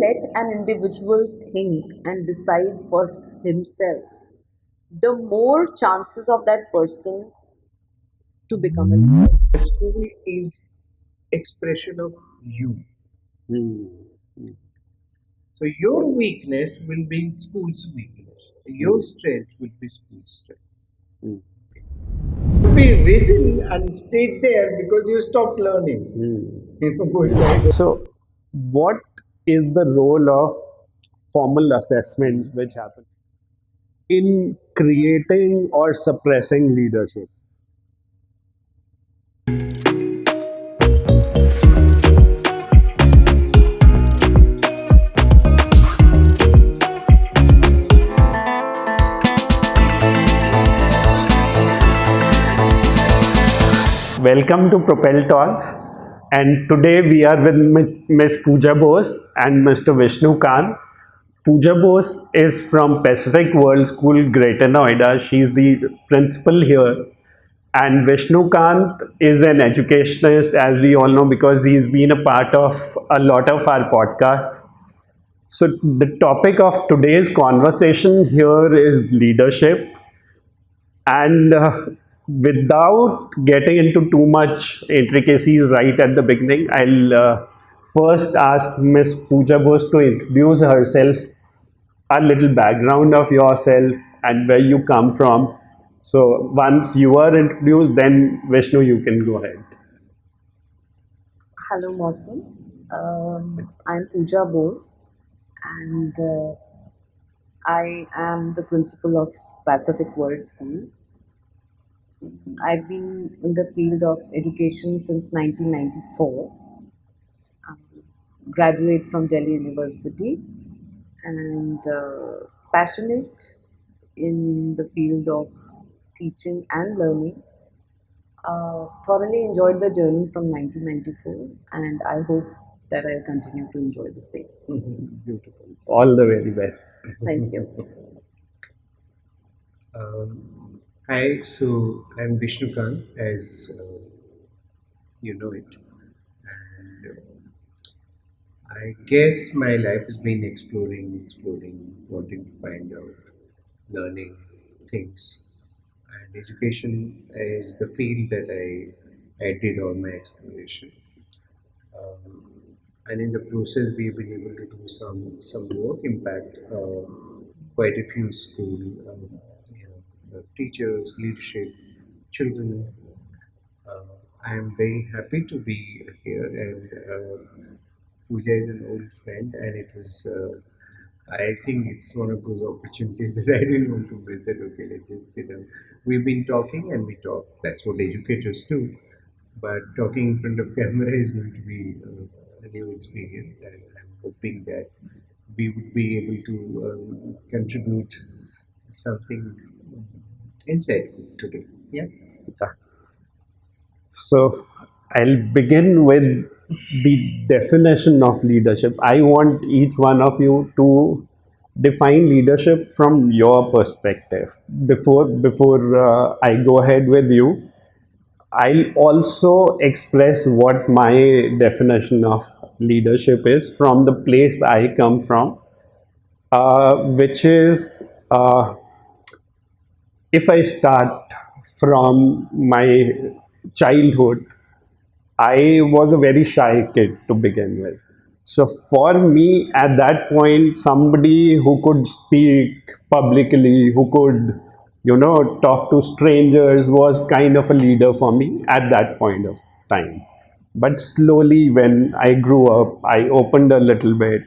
let an individual think and decide for himself, the more chances of that person to become a leader. The school is expression of you. Hmm. So your weakness will be school's weakness. Your strength will be school's strength. Hmm. Be risen and stayed there because you stopped learning. Hmm. Going by the So, what is the role of formal assessments which happen in creating or suppressing leadership? Welcome to Propel Talks, and today we are with Miss Pooja Bose and Mr. Vishnu Kant. Pooja Bose is from Pacific World School, Greater Noida. She is the principal here. And Vishnu Kant is an educationist, as we all know, because he's been a part of a lot of our podcasts. So, the topic of today's conversation here is leadership. And without getting into too much intricacies right at the beginning, I'll first ask Miss Pooja Bose to introduce herself, a little background of yourself, and where you come from. So once you are introduced, then Vishnu, you can go ahead. Hello, Mawsum. I'm Pooja Bose, and I am the principal of Pacific World School. I've been in the field of education since 1994. Graduate from Delhi University, and passionate in the field of teaching and learning. Thoroughly enjoyed the journey from 1994, and I hope that I'll continue to enjoy the same. Beautiful. All the very best. Thank you. Hi, so I'm Vishnu Kant, as you know it. And I guess my life has been exploring, wanting to find out, learning things. And education is the field that I did all my exploration. And in the process, we've been able to do some work, impact quite a few school, teachers, leadership, children. I am very happy to be here, and Pooja is an old friend, and it was. I think it's one of those opportunities that I didn't want to miss. That okay, let's just sit down. We've been talking and we talk. That's what educators do. But talking in front of camera is going to be a new experience, and I'm hoping that we would be able to contribute something insightful today. Yeah. So I'll begin with the definition of leadership. I want each one of you to define leadership from your perspective. Before I go ahead with you, I'll also express what my definition of leadership is from the place I come from, which is if I start from my childhood, I was a very shy kid to begin with. So for me, at that point, somebody who could speak publicly, who could, talk to strangers was kind of a leader for me at that point of time. But slowly, when I grew up, I opened a little bit.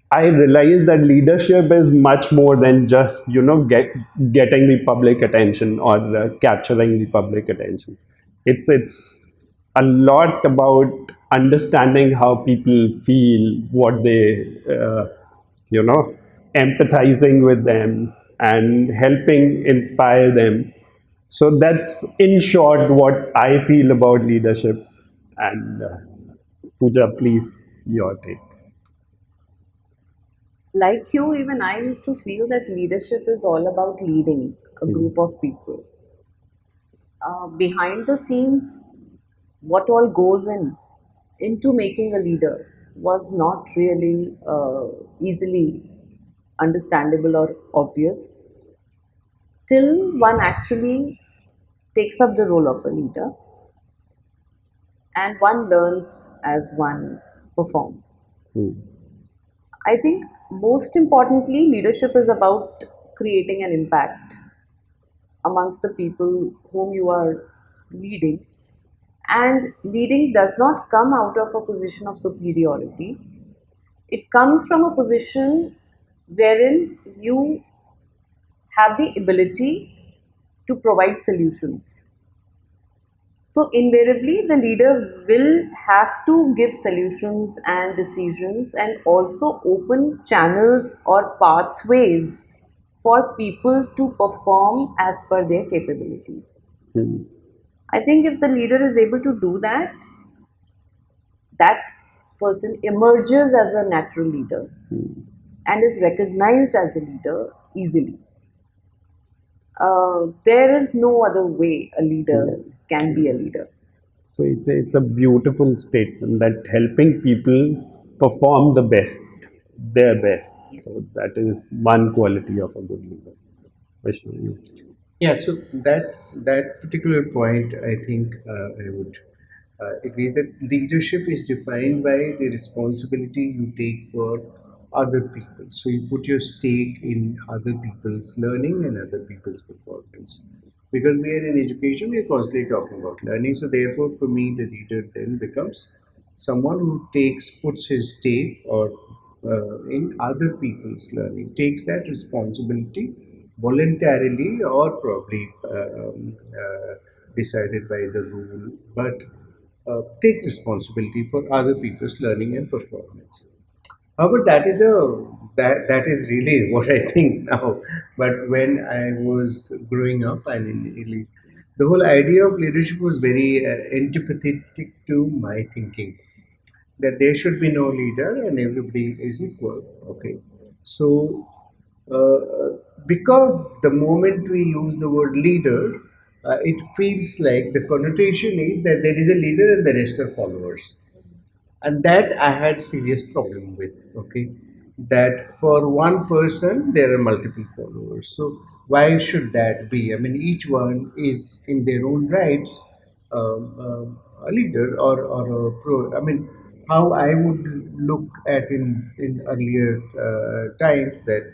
I realized that leadership is much more than just getting the public attention or capturing the public attention. It's a lot about understanding how people feel, what they you know empathizing with them and helping inspire them. So that's in short what I feel about leadership. And Pooja, please, your take. Like you, even I used to feel that leadership is all about leading a group of people. Behind the scenes, what all goes into making a leader. was not really easily understandable or obvious till one actually takes up the role of a leader and one learns as one performs. I think most importantly, leadership is about creating an impact amongst the people whom you are leading. And leading does not come out of a position of superiority, it comes from a position wherein you have the ability to provide solutions. So, invariably, the leader will have to give solutions and decisions and also open channels or pathways for people to perform as per their capabilities. I think if the leader is able to do that, that person emerges as a natural leader and is recognized as a leader easily. There is no other way a leader can be a leader. So it's a beautiful statement that helping people perform their best. So Yes. that is one quality of a good leader. Vishnu, you. Yeah, so that particular point, I think I would agree that leadership is defined by the responsibility you take for other people. So you put your stake in other people's learning and other people's performance. Because we are in education, we are constantly talking about learning. So therefore, for me, the leader then becomes someone who puts his stake or in other people's learning, takes that responsibility voluntarily or probably decided by the rule, but takes responsibility for other people's learning and performance. However, that is really what I think now. But when I was growing up, and really, the whole idea of leadership was very antipathetic to my thinking, that there should be no leader and everybody is equal. Okay, so because the moment we use the word leader, it feels like the connotation is that there is a leader and the rest are followers, and that I had serious problem with. Okay, that for one person there are multiple followers, so why should that be? I mean, each one is in their own rights a leader or a pro. I mean, how I would look at in earlier times, that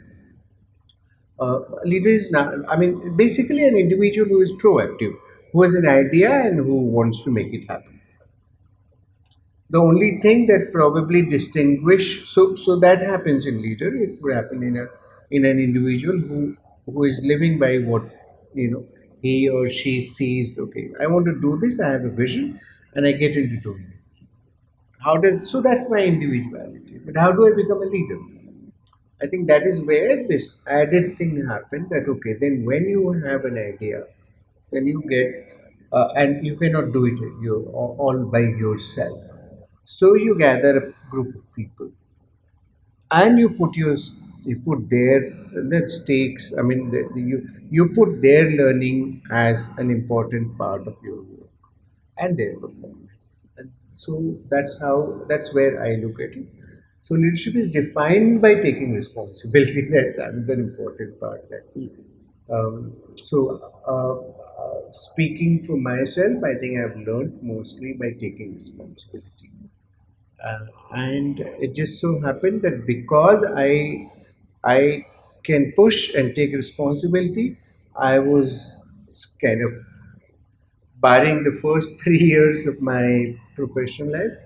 leader is not, I mean, basically an individual who is proactive, who has an idea and who wants to make it happen. The only thing that probably distinguish, so that happens in leader, it would happen in a in an individual who is living by what, you know, he or she sees. Okay, I want to do this, I have a vision, and I get into doing it. How does, so that's my individuality, but how do I become a leader? I think that is where this added thing happened, that okay, then when you have an idea, when you get and you cannot do it you all by yourself, so you gather a group of people and you put their stakes, I mean you put their learning as an important part of your work and their performance. And so that's where I look at it. So leadership is defined by taking responsibility. That's another important part. That speaking for myself, I think I've learned mostly by taking responsibility. And it just so happened that because I can push and take responsibility, I was kind of, barring the first 3 years of my professional life,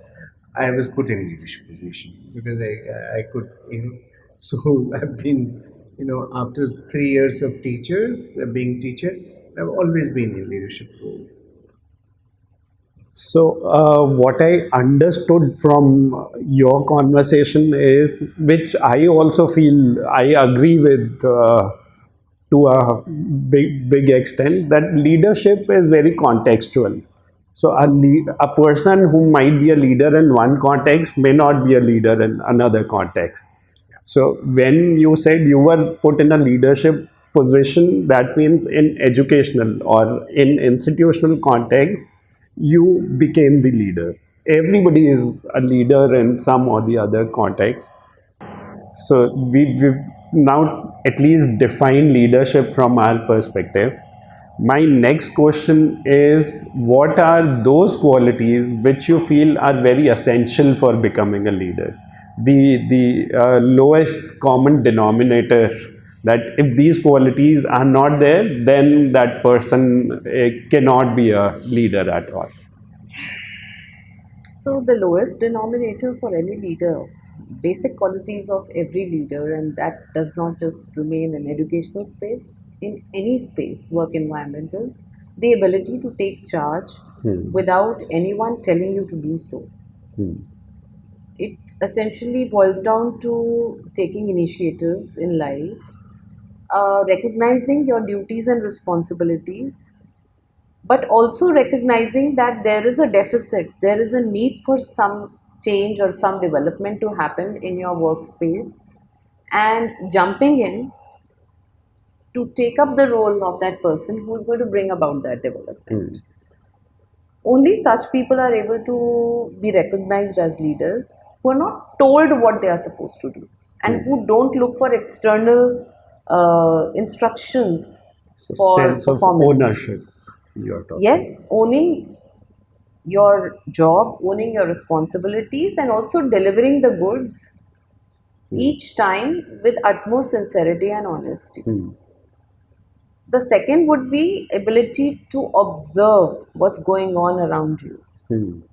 I was put in leadership position because I could, you know. So I've been, you know, after 3 years of being teacher, I've always been in leadership role. So, what I understood from your conversation is, which I also feel I agree with to a big extent, that leadership is very contextual. So, a person who might be a leader in one context may not be a leader in another context. So, when you said you were put in a leadership position, that means in educational or in institutional context, you became the leader. everybody is a leader in some or the other context. So we've now at least defined leadership from our perspective. My next question is, what are those qualities which you feel are very essential for becoming a leader? The lowest common denominator, that if these qualities are not there, then that person cannot be a leader at all. So, the lowest denominator for any leader, basic qualities of every leader, and that does not just remain in educational space, in any space, work environment, is the ability to take charge without anyone telling you to do so. It essentially boils down to taking initiatives in life, recognizing your duties and responsibilities, but also recognizing that there is a deficit, there is a need for some change or some development to happen in your workspace, and jumping in to take up the role of that person who is going to bring about that development. Only such people are able to be recognized as leaders who are not told what they are supposed to do and who don't look for external instructions So for sense of performance. ownership you're talking about. Yes, owning your job, owning your responsibilities, and also delivering the goods each time with utmost sincerity and honesty. The second would be ability to observe what's going on around you.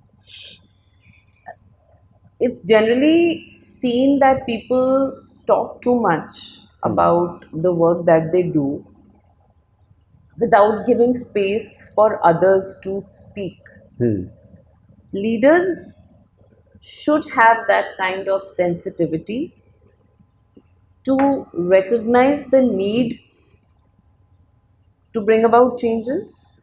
It's generally seen that people talk too much about the work that they do without giving space for others to speak. Leaders should have that kind of sensitivity to recognize the need to bring about changes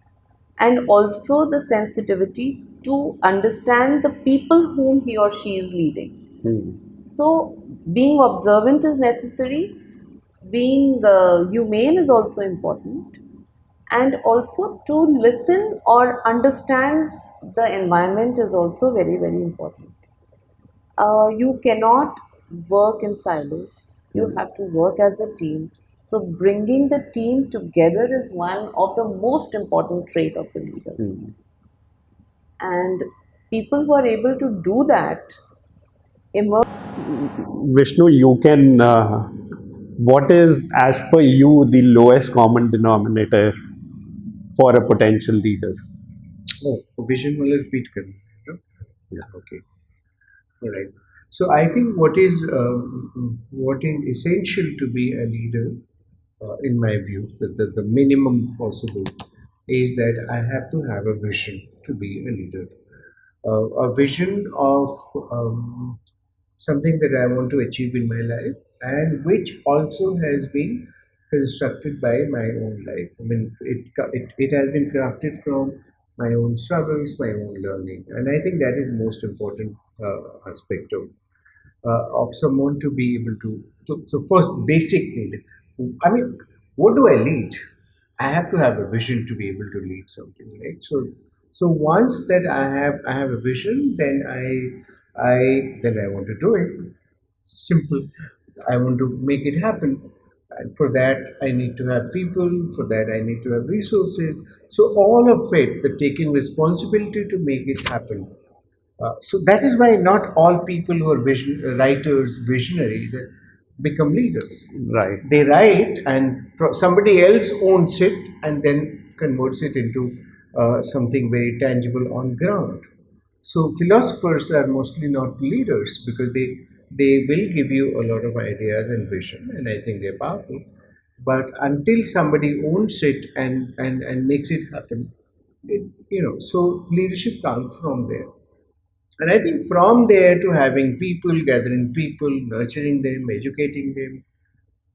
and also the sensitivity to understand the people whom he or she is leading. So, being observant is necessary, being humane is also important, and also to listen or understand the environment is also very, very important. You cannot work in silos. You have to work as a team. So, bringing the team together is one of the most important trait of a leader. And people who are able to do that emerge. Vishnu, you can. What is, as per you, the lowest common denominator for a potential leader? Oh, vision will repeat करना है, no? Yeah, okay. All right. So I think what is essential to be a leader, in my view, the minimum possible, is that I have to have a vision to be a leader. A vision of something that I want to achieve in my life, and which also has been constructed by my own life. I mean, it has been crafted from my own struggles, my own learning, and I think that is most important aspect of someone to be able to. So first, basic need. I mean, what do I lead? I have to have a vision to be able to lead something, right? So once that I have a vision, then I want to do it. Simple. I want to make it happen. And for that, I need to have people. For that, I need to have resources. So all of it, the taking responsibility to make it happen. So that is why not all people who are writers, visionaries, become leaders. Right. They write, and somebody else owns it and then converts it into something very tangible on ground. So philosophers are mostly not leaders because they will give you a lot of ideas and vision, and I think they're powerful. But until somebody owns it and makes it happen, so leadership comes from there. And I think from there to having people, gathering people, nurturing them, educating them,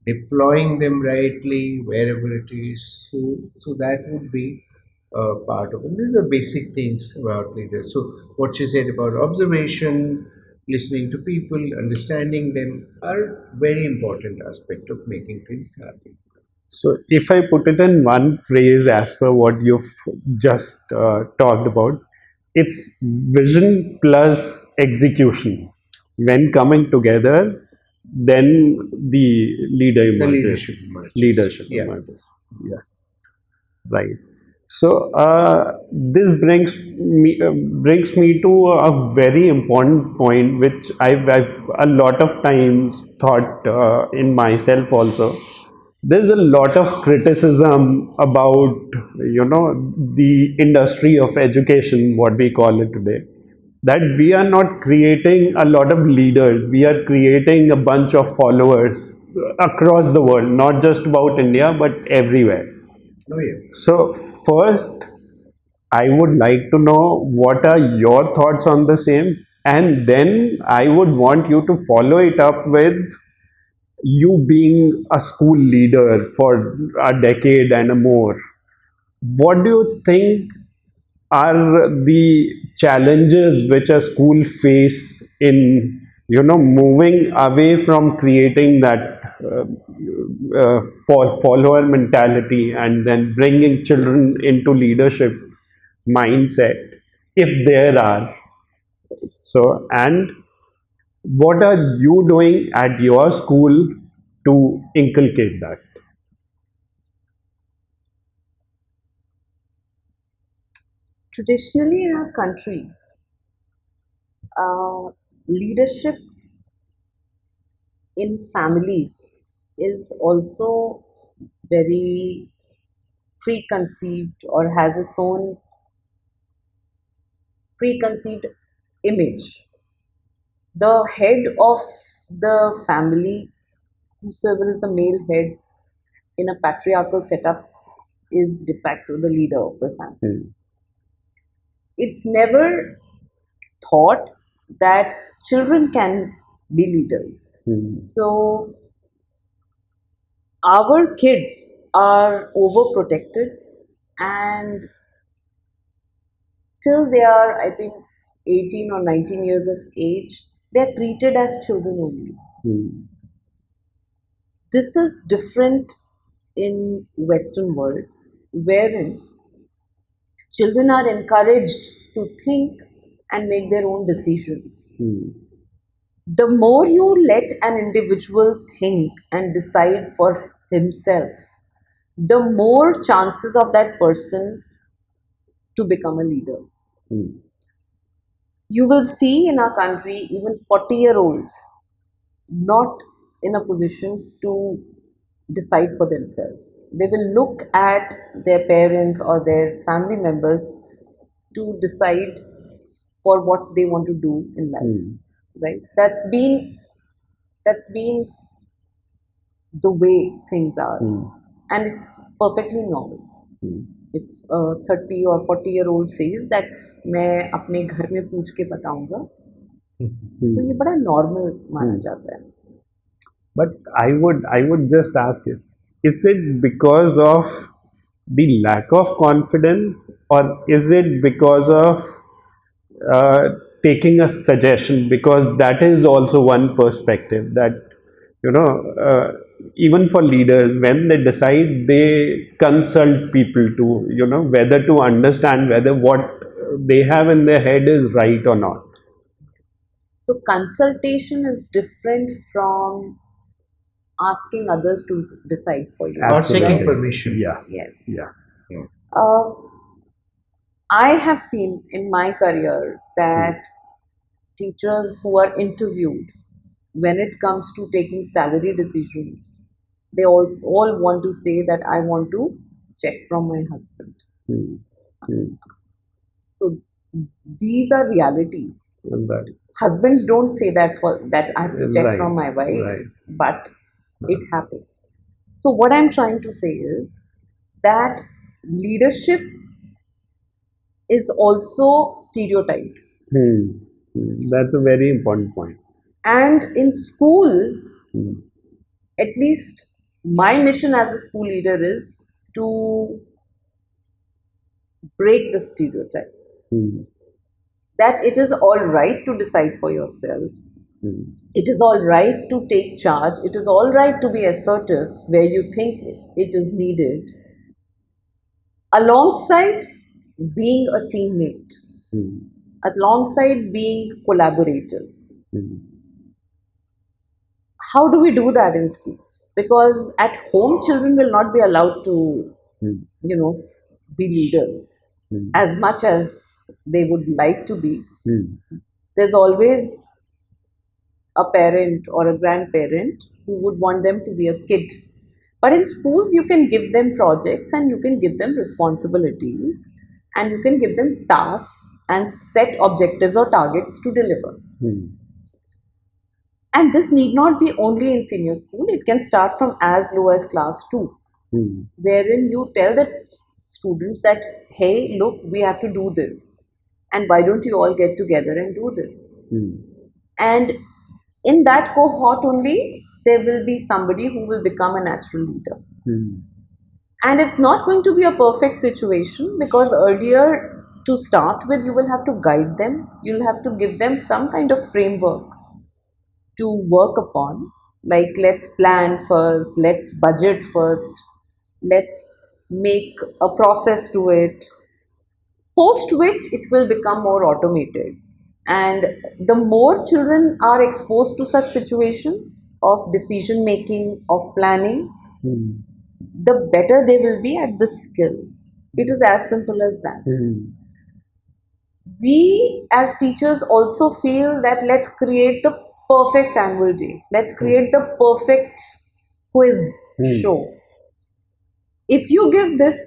deploying them rightly wherever it is. So that would be part of it. These are basic things about leaders. So what she said about observation, listening to people, understanding them are very important aspect of making things happen. So, if I put it in one phrase, as per what you've just talked about, it's vision plus execution. When coming together, then the leader The leadership emerges. emerges. Leadership Yeah. emerges. Yes, right. So this brings me to a very important point, which I've a lot of times thought in myself also. There's a lot of criticism about the industry of education, what we call it today, that we are not creating a lot of leaders, we are creating a bunch of followers across the world, not just about India but everywhere. Oh yeah. So first, I would like to know what are your thoughts on the same, and then I would want you to follow it up with you being a school leader for a decade and more. What do you think are the challenges which a school face in moving away from creating that follower mentality and then bringing children into leadership mindset, if there are? So, and what are you doing at your school to inculcate that? Traditionally, in our country, leadership in families is also very preconceived or has its own preconceived image. The head of the family, whosoever is the male head in a patriarchal setup, is de facto the leader of the family. Hmm. It's never thought that children can be leaders. Hmm. So our kids are overprotected, and till they are, I think, 18 or 19 years of age, they are treated as children only. Hmm. This is different in Western world, wherein children are encouraged to think and make their own decisions. Hmm. The more you let an individual think and decide for himself, the more chances of that person to become a leader. Hmm. You will see in our country even 40-year-olds not in a position to decide for themselves. They will look at their parents or their family members to decide for what they want to do in life. Hmm. Right? That's been the way things are, Hmm. and it's perfectly normal. Hmm. If a 30 or 40-year-old says that मैं अपने घर में पूछ के बताऊंगा, तो ये Hmm. बड़ा नॉर्मल माना Hmm. जाता है. But I would just ask you, is it because of the lack of confidence, or is it because of taking a suggestion? Because that is also one perspective that you know even for leaders, when they decide, they consult people to whether to understand whether what they have in their head is right or not. So consultation is different from asking others to decide for you. Or seeking Right? Absolutely. permission. Yeah. Yes. Yeah. Yeah. Uh, I have seen in my career Hmm. that teachers who are interviewed, when it comes to taking salary decisions, they all want to say that I want to check from my husband. Hmm. Hmm. So these are realities. Right. Husbands don't say that for that I have to check Right. from my wife, Right. but it happens. So what I'm trying to say is that leadership is also stereotyped. Hmm. Hmm. That's a very important point. And in school, Hmm. at least my mission as a school leader is to break the stereotype Hmm. that it is all right to decide for yourself. Hmm. It is all right to take charge. It is all right to be assertive where you think it is needed, alongside being a teammate. Hmm. alongside being collaborative. Hmm. How do we do that in schools? Because at home, children will not be allowed to, Hmm. you know, be leaders Hmm. as much as they would like to be. Hmm. There's always a parent or a grandparent who would want them to be a kid. But in schools, you can give them projects and you can give them responsibilities and you can give them tasks and set objectives or targets to deliver. Hmm. And this need not be only in senior school, it can start from as low as class 2, Hmm. wherein you tell the students that, hey, look, we have to do this. And why don't you all get together and do this? Hmm. And in that cohort only, there will be somebody who will become a natural leader. Hmm. And it's not going to be a perfect situation because earlier to start with, you will have to guide them, you'll have to give them some kind of framework to work upon. Like, let's plan first, let's budget first, let's make a process to it, post which it will become more automated. And the more children are exposed to such situations of decision making, of planning, Hmm. the better they will be at this skill. It is as simple as that. Hmm. We as teachers also feel that let's create the perfect annual day, let's create the perfect quiz Hmm. show. If you give this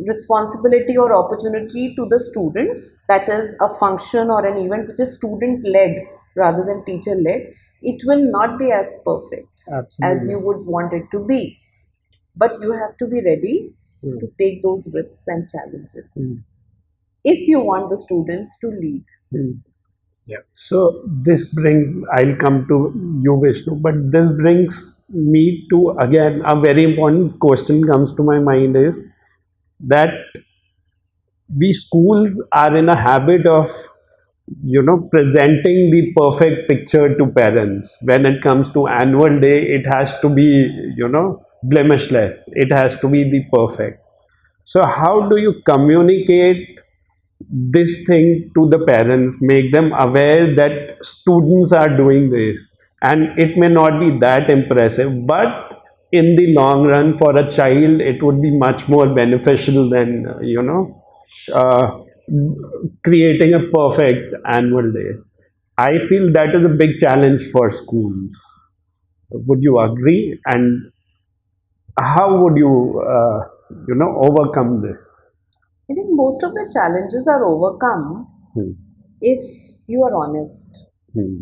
responsibility or opportunity to the students, that is a function or an event which is student led rather than teacher led, it will not be as perfect as Absolutely. you would want it to be. But you have to be ready Hmm. to take those risks and Hmm. challenges if you want the students to lead. Hmm. Yeah. So this brings, I'll come to you, Vishnu, but this brings me to again a very important question comes to my mind is that we schools are in a habit of presenting the perfect picture to parents. When it comes to annual day, it has to be blemishless, it has to be the perfect. So how do you communicate this thing to the parents, make them aware that students are doing this, and it may not be that impressive, but in the long run for a child it would be much more beneficial than uh, creating a perfect annual day. I feel that is a big challenge for schools. Would you agree? And how would you overcome this? I think most of the challenges are overcome Hmm. if you are honest. Hmm.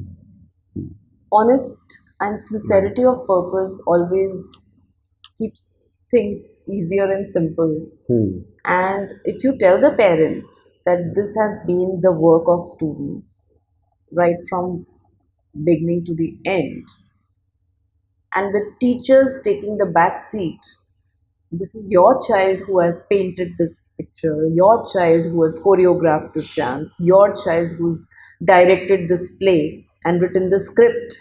Honest and Right. sincerity of purpose always keeps things easier and simple. Hmm. And if you tell the parents that this has been the work of students right from beginning to the end, and with teachers taking the back seat, this is your child who has painted this picture, your child who has choreographed this dance, your child who's directed this play and written the script,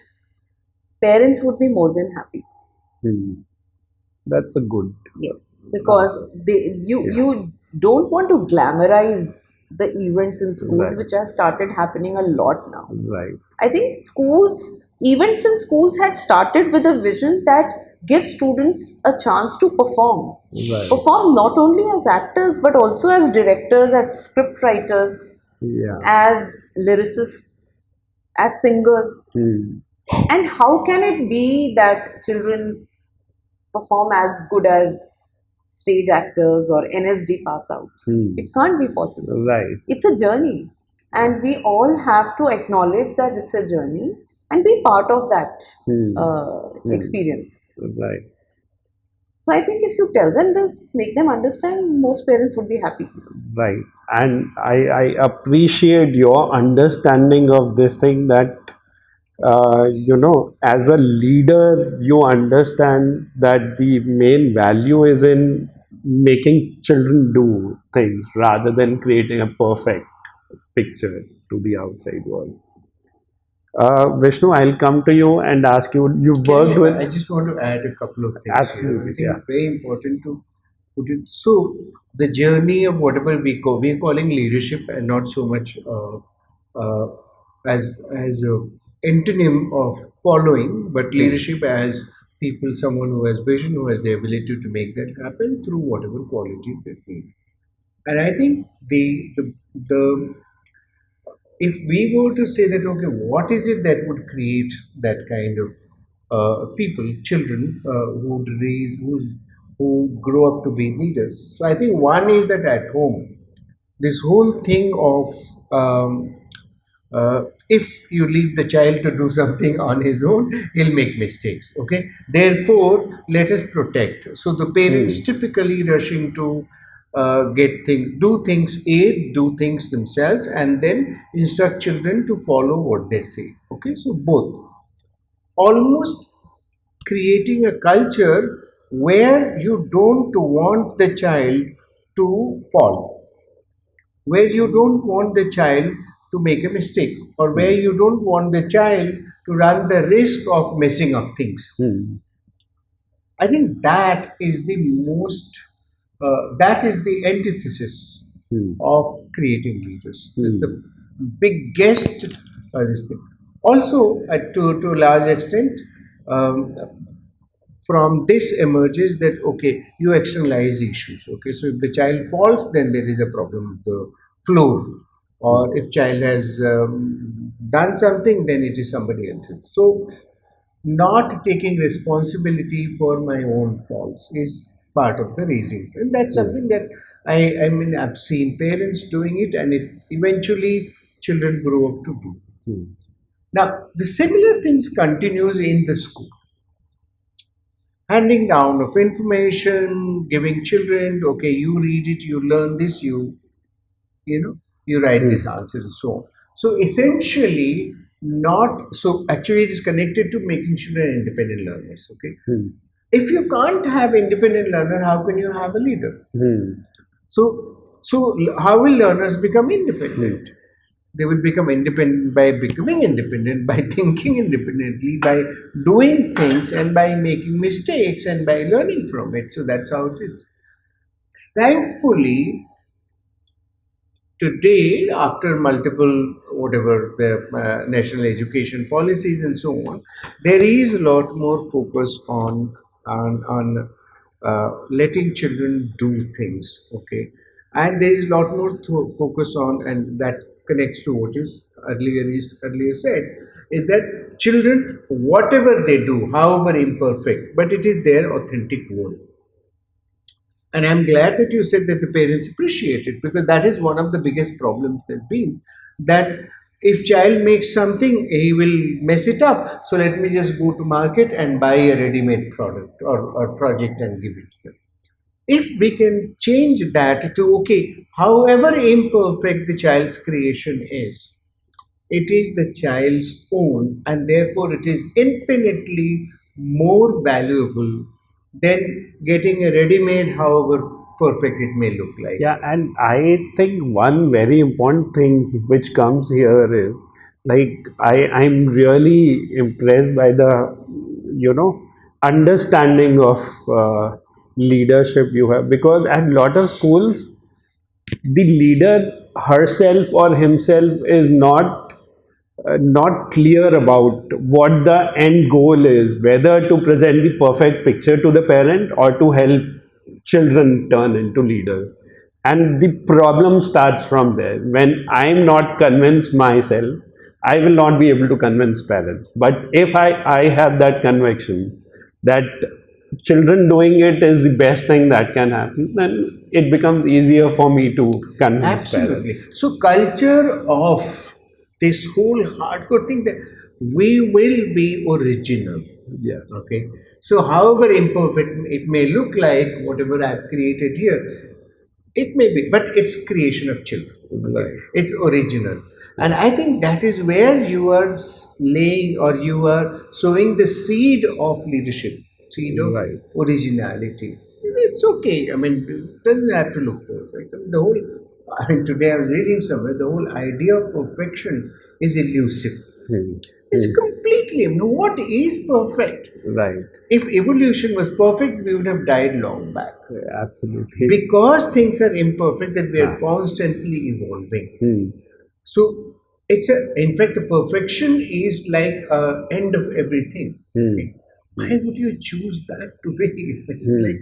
parents would be more than happy. Hmm. That's a good Yes, answer. because Yeah. you don't want to glamorize the events in schools, Right. which have started happening a lot now. Right. I think events in schools had started with a vision that gives students a chance to perform. Right. Perform not only as actors but also as directors, as script writers, Yeah. as lyricists, as singers. Hmm. And how can it be that children perform as good as stage actors or NSD pass outs? Hmm. It can't be possible. Right. It's a journey. And we all have to acknowledge that it's a journey and be part of that Hmm. Hmm. experience. Right. So I think if you tell them this, make them understand, most parents would be happy. Right. And I appreciate your understanding of this thing that, as a leader, you understand that the main value is in making children do things rather than creating a perfect picture to the outside world. Vishnu, I'll come to you and ask you. You Can worked I with just want to add a couple of things here. I absolutely, think yeah. it's very important to put it. So the journey of whatever we're calling leadership, and not so much uh, as a antonym of following, but Hmm. leadership as people, someone who has vision, who has the ability to make that happen through whatever quality they need. And I think the if we were to say that, okay, what is it that would create that kind of people, children who grow up to be leaders? So I think one is that at home, this whole thing of if you leave the child to do something on his own, he'll make mistakes. Okay, therefore, let us protect. So the parents Hmm. typically rushing to do things, do things themselves, and then instruct children to follow what they say. Okay, so both almost creating a culture where you don't want the child to fall, where you don't want the child to make a mistake, or where Hmm. you don't want the child to run the risk of messing up things. Hmm. I think that is the that is the antithesis Hmm. of creating leaders. It's Hmm. the biggest this thing. Also, to a large extent, um, from this emerges that, okay, you externalize issues. Okay, so if the child falls, then there is a problem with the floor, or if child has done something, then it is somebody else's. So not taking responsibility for my own faults is part of the reason, and that's Hmm. something that I mean, I've seen parents doing it, and it eventually children grow up to do. Hmm. Now the similar things continues in the school, handing down of information, giving children, okay, you read it, you learn this, you know, you write this Hmm. answer and so on. So essentially, not so actually it is connected to making children independent learners. Okay, Hmm. if you can't have independent learner, how can you have a leader? Hmm. So how will learners become Hmm. independent? They will become independent by becoming independent, by thinking independently, by doing things, and by making mistakes, and by learning from it. So that's how it is. Thankfully, today, after multiple whatever the national education policies and so on, there is a lot more focus on letting children do things. Okay, and there is a lot more focus on, and that connects to what is earlier said, is that children, whatever they do, however imperfect, but it is their authentic world. And I'm glad that you said that the parents appreciate it, because that is one of the biggest problems that been, that if child makes something, he will mess it up. So let me just go to market and buy a ready-made product or project and give it to them. If we can change that to, okay, however imperfect the child's creation is, it is the child's own, and therefore it is infinitely more valuable than getting a ready made, however perfect it may look like. Yeah, and I think one very important thing which comes here is like I'm really impressed by the you know understanding of leadership you have, because at a lot of schools the leader herself or himself is not clear about what the end goal is, whether to present the perfect picture to the parent or to help children turn into leaders. And the problem starts from there. When I'm not convinced myself, I will not be able to convince parents. But if I have that conviction that children doing it is the best thing that can happen, then it becomes easier for me to convince Absolutely. parents. So, culture of this whole hardcore thing that we will be original. Yes. Okay. So, however imperfect it may look like, whatever I've created here, it may be, but it's creation of children. Okay, Right. it's original, and Yeah. I think that is where you are laying, or you are sowing the seed of leadership, seed of Right. originality. It's okay. I mean, it doesn't have to look perfect. I mean, the whole. I mean, today I was reading somewhere, the whole idea of perfection is elusive. Hmm. It's completely, no, what is perfect? Right. If evolution was perfect, we would have died long back. Absolutely. Because things are imperfect, that we are Ah. constantly evolving. Hmm. So it's in fact, the perfection is like a end of everything. Hmm. Okay. Why would you choose that to be? Hmm. Like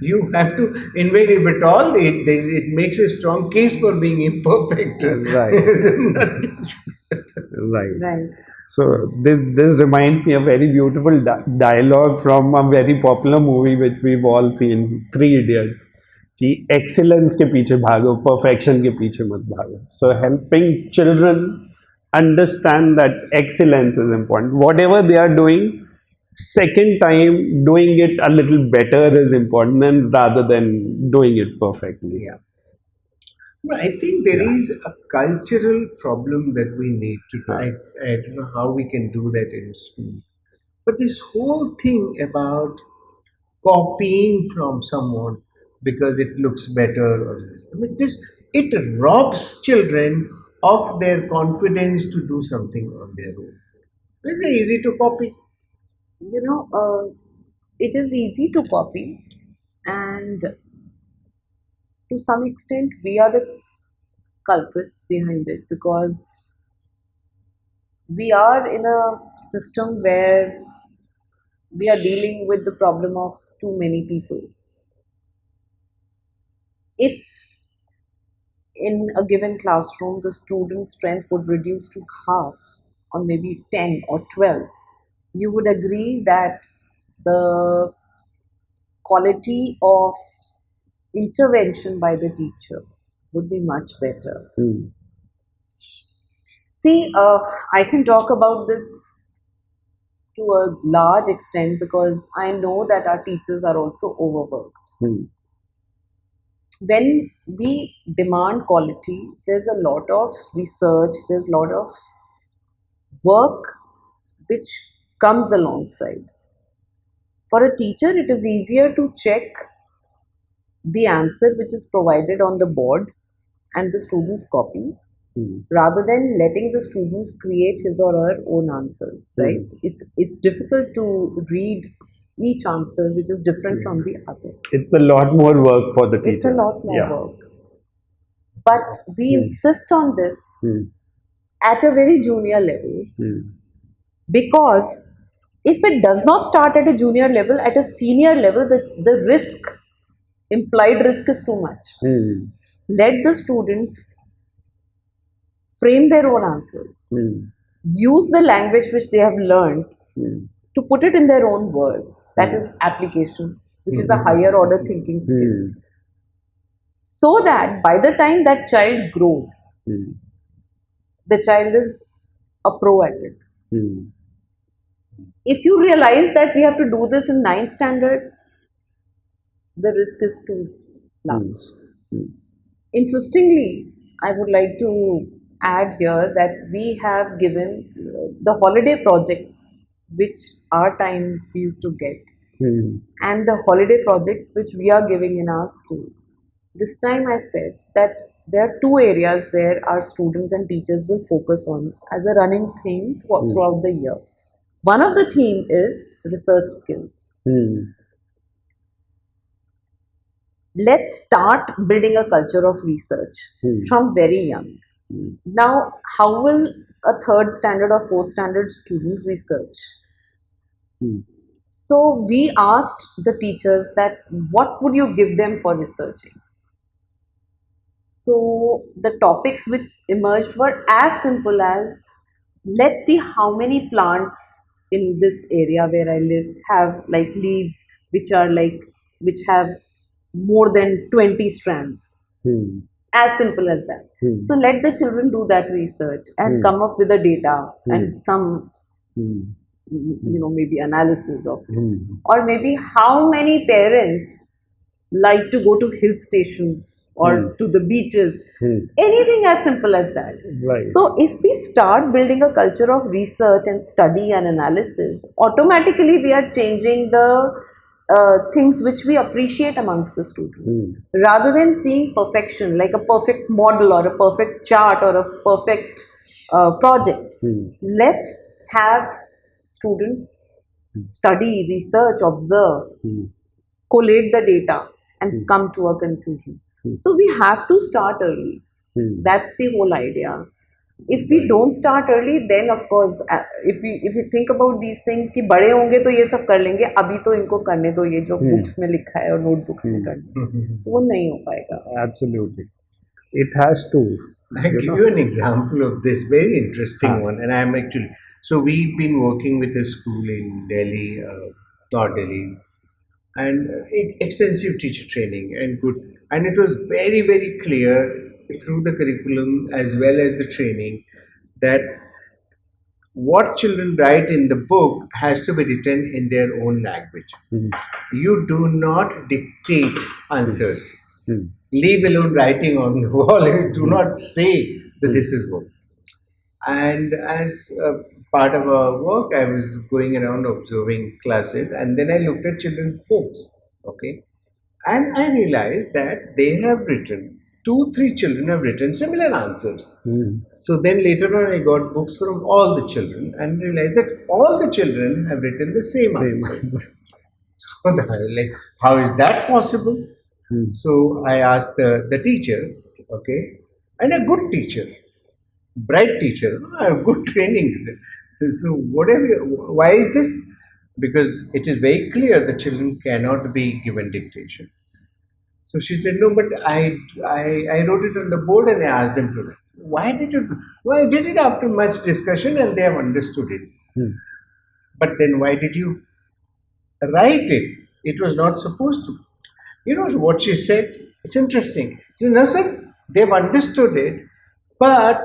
you have to invade if at all. It makes a strong case for being imperfect. Right. Nothing Right. Right. So this reminds me a very beautiful dialogue from a very popular movie which we've all seen, Three Idiots. कि excellence के पीछे भागो, perfection के पीछे मत भागो. So helping children understand that excellence is important. Whatever they are doing, second time doing it a little better is important than rather than doing it perfectly. Yeah. Well, I think there Yeah. is a cultural problem that we need to try. I don't know how we can do that in school. But this whole thing about copying from someone because it looks better, or this, I mean, this it robs children of their confidence to do something on their own. It's easy to copy. You know, it is easy to copy, and to some extent, we are the culprits behind it because we are in a system where we are dealing with the problem of too many people. If in a given classroom the student strength would reduce to half or maybe 10 or 12, you would agree that the quality of intervention by the teacher would be much better. Hmm. See, I can talk about this to a large extent because I know that our teachers are also overworked. Hmm. When we demand quality, there's a lot of research, there's a lot of work which comes alongside. For a teacher, it is easier to check the answer which is provided on the board and the students copy Hmm. rather than letting the students create his or her own answers, right? It's difficult to read each answer which is different from the other. It's a lot more work for the It's a teacher. lot more Yeah. work. But we insist on this Hmm. at a very junior level Hmm. because if it does not start at a junior level, at a senior level, the risk, implied risk is too much. Hmm. Let the students frame their own answers, use the language which they have learned to put it in their own words. That is application, which is a higher order thinking skill. So that by the time that child grows, the child is a pro at it. Hmm. If you realize that we have to do this in 9th standard, the risk is too large. Interestingly, I would like to add here that we have given the holiday projects which our time we used to get and the holiday projects which we are giving in our school. This time I said that there are two areas where our students and teachers will focus on as a running theme throughout the year. One of the theme is research skills. Let's start building a culture of research from very young. Now, how will a 3rd standard or 4th standard student research? So we asked the teachers that what would you give them for researching? So the topics which emerged were as simple as, let's see how many plants in this area where I live have like leaves which are like, which have more than 20 strands. As simple as that. So let the children do that research and come up with the data and some, maybe analysis of it. Or maybe how many parents like to go to hill stations or to the beaches. Anything as simple as that. Right. So if we start building a culture of research and study and analysis, automatically we are changing the things which we appreciate amongst the students. Rather than seeing perfection like a perfect model or a perfect chart or a perfect project, let's have students study, research, observe, collate the data, and come to a conclusion. So we have to start early. That's the whole idea. If we don't start early, then of course, if we think about these things कि बड़े होंगे तो ये सब कर लेंगे, अभी तो इनको करने दो ये जो बुक्स में लिखा है और नोटबुक्स में करना है, तो वो नहीं हो पाएगा. Absolutely. It has to. I give you an example of this very interesting one, and I'm actually so we've been working with a school in Delhi, North Delhi, and extensive teacher training and good, and it was very very clear through the curriculum as well as the training that what children write in the book has to be written in their own language. You do not dictate answers. Leave alone writing on the wall. You do not say that this is what. And as part of our work, I was going around observing classes, and then I looked at children's books. Okay, and I realized that they have written 2, 3 children have written similar answers. So then later on, I got books from all the children and realized that all the children have written the same answer. So then I was like, how is that possible? So I asked the teacher, okay, and a good teacher, bright teacher, good training. So why is this? Because it is very clear the children cannot be given dictation. So she said, no, but I wrote it on the board and I asked them to write. Why did you? Well, I did it after much discussion and they have understood it. But then why did you write it? It was not supposed to. You know what she said? It's interesting. She said, no, sir, they've understood it, but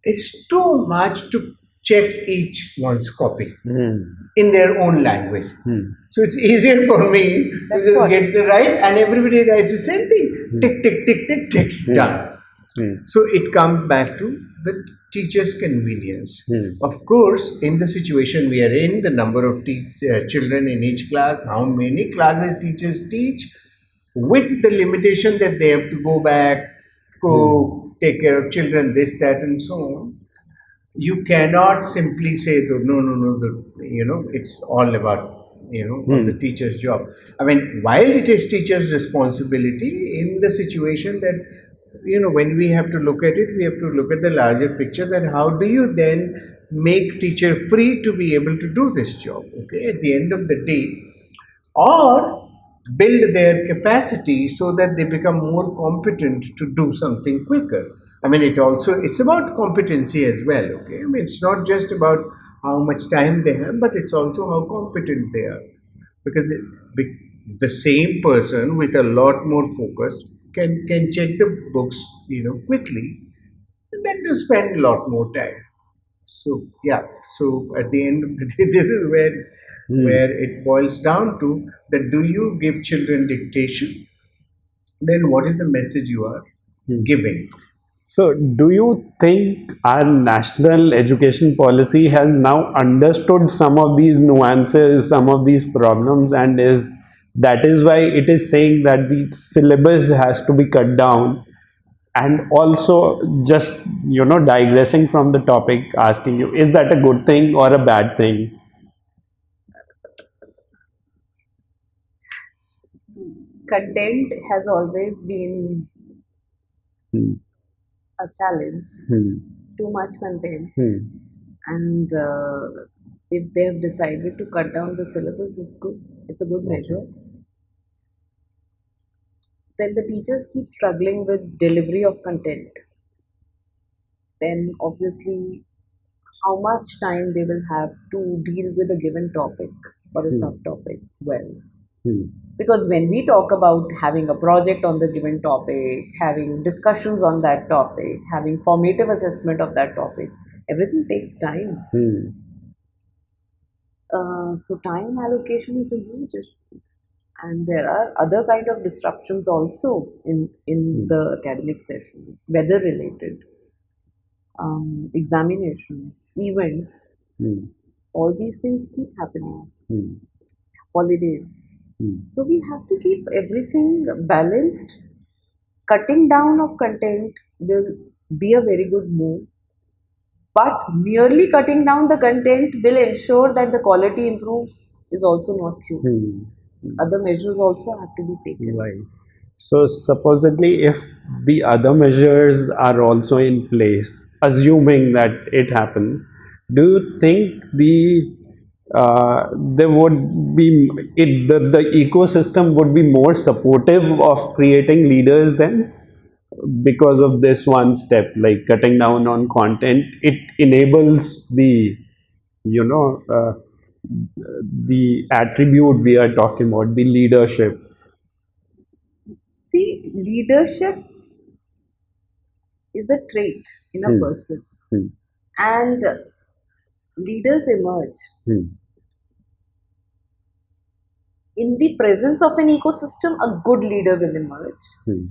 it's too much to check each one's copy in their own language. So it's easier for me to just get the right, and everybody writes the same thing. Tick, tick, tick, tick, tick, done. So it comes back to the teacher's convenience. Of course, in the situation we are in, the number of children in each class, how many classes teachers teach, with the limitation that they have to go back, take care of children, this, that, and so on. You cannot simply say, no, it's all about, the teacher's job. I mean, while it is teacher's responsibility, in the situation that, when we have to look at it, we have to look at the larger picture that how do you then make teacher free to be able to do this job, okay, at the end of the day, or build their capacity so that they become more competent to do something quicker. I mean, it's about competency as well, okay? I mean, it's not just about how much time they have, but it's also how competent they are. Because the same person with a lot more focus can check the books, quickly, and then to spend a lot more time. So yeah, so at the end of the day, this is where it boils down to that do you give children dictation? Then what is the message you are giving? So, do you think our national education policy has now understood some of these nuances, some of these problems, and that is why it is saying that the syllabus has to be cut down? And also, just digressing from the topic, asking you, is that a good thing or a bad thing? Content has always been a challenge. Too much content. And if they have decided to cut down the syllabus, it's good. It's a good measure. When the teachers keep struggling with delivery of content, then obviously how much time they will have to deal with a given topic or a subtopic well. Because when we talk about having a project on the given topic, having discussions on that topic, having formative assessment of that topic, everything takes time. So time allocation is a huge issue. And there are other kind of disruptions also in the academic session, weather related, examinations, events, all these things keep happening, holidays. So we have to keep everything balanced. Cutting down of content will be a very good move. But merely cutting down the content will ensure that the quality improves is also not true. Other measures also have to be taken. Right. So supposedly, if the other measures are also in place, assuming that it happened, do you think there would be the ecosystem would be more supportive of creating leaders then? Because of this one step, like cutting down on content, it enables you know, the attribute we are talking about, the leadership. See, leadership is a trait in a Hmm. person, Hmm. and leaders emerge Hmm. in the presence of an ecosystem. A good leader will emerge. Hmm.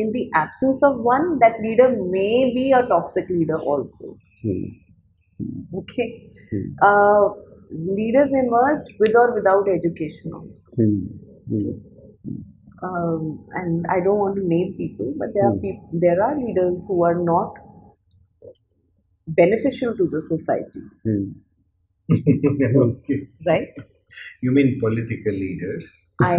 In the absence of one, that leader may be a toxic leader also. Hmm. Okay. Hmm. Leaders emerge with or without education also. Hmm. Hmm. Okay. And I don't want to name people, but Hmm. there are leaders who are not beneficial to the society, Hmm. Okay. right? You mean political leaders I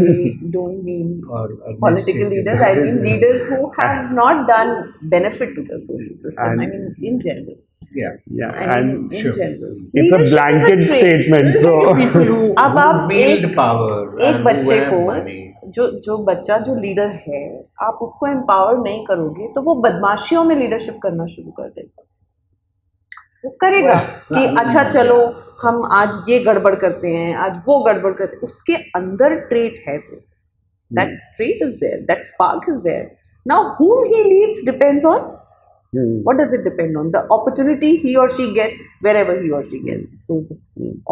don't mean or political administrative leaders, I mean leaders? leaders who have not done benefit to the social system. I And mean, in general. Yeah, yeah, I mean, and in sure. general. it's a Leadership is a blanket trait. statement. Like So people who, अब who आप wield power एक and who बच्चे have को money. जो बच्चा जो leader है, आप उसको एम्पावर नहीं करोगे तो वो बदमाशियों में लीडरशिप करना शुरू कर देगा। वो करेगा कि अच्छा चलो हम आज ये गड़बड़ करते हैं, आज वो गड़बड़ करते हैं, उसके अंदर ट्रेट है वो, that trait is there, that spark is there. Now whom he leads depends on, what does it depend on? The opportunity he or she gets, wherever he or she gets those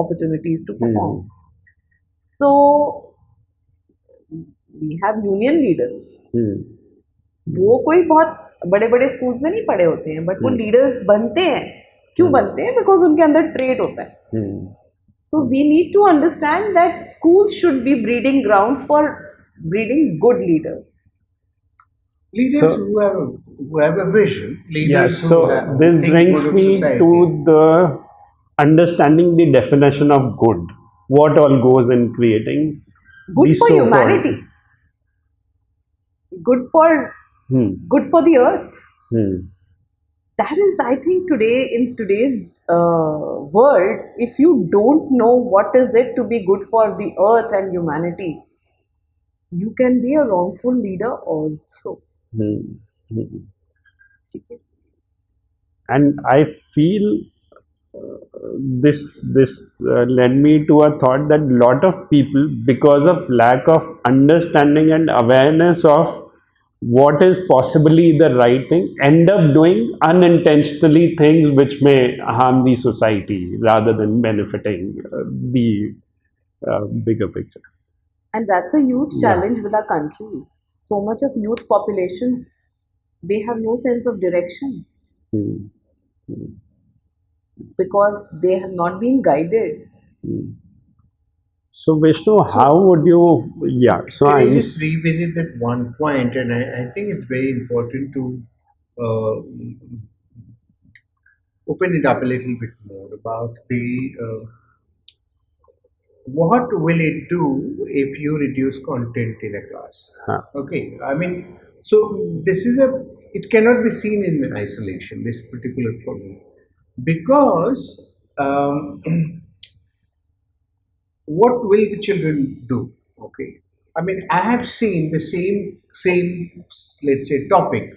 opportunities to perform. So we have union leaders. वो कोई बहुत बड़े बड़े schools में नहीं पढ़े होते हैं, बट वो लीडर्स बनते हैं। क्यों बनते हैं? बिकॉज उनके अंदर ट्रेट होता है। So we need to understand that schools should be breeding grounds for breeding good leaders. Leaders So- who have a vision, yeah, leaders so who this think brings good of me society. to the understanding the definition of good. What all goes in creating Good the for so-called- humanity. Good for good for the earth. That is, I think, today in today's world, if you don't know what is it to be good for the earth and humanity, you can be a wrongful leader also. ठीक है? And I feel this led me to a thought that lot of people, because of lack of understanding and awareness of what is possibly the right thing, end up doing unintentionally things which may harm the society rather than benefiting the bigger picture. And that's a huge challenge with our country. So much of youth population, they have no sense of direction because they have not been guided. So Vishnu, how would you? Yeah. So Can I I just revisit that one point? And I think it's very important to uh, open it up a little bit more about the what will it do if you reduce content in a class? Okay, I mean, so this is it cannot be seen in isolation, this particular problem, because what will the children do? Okay, I mean, I have seen the same let's say topic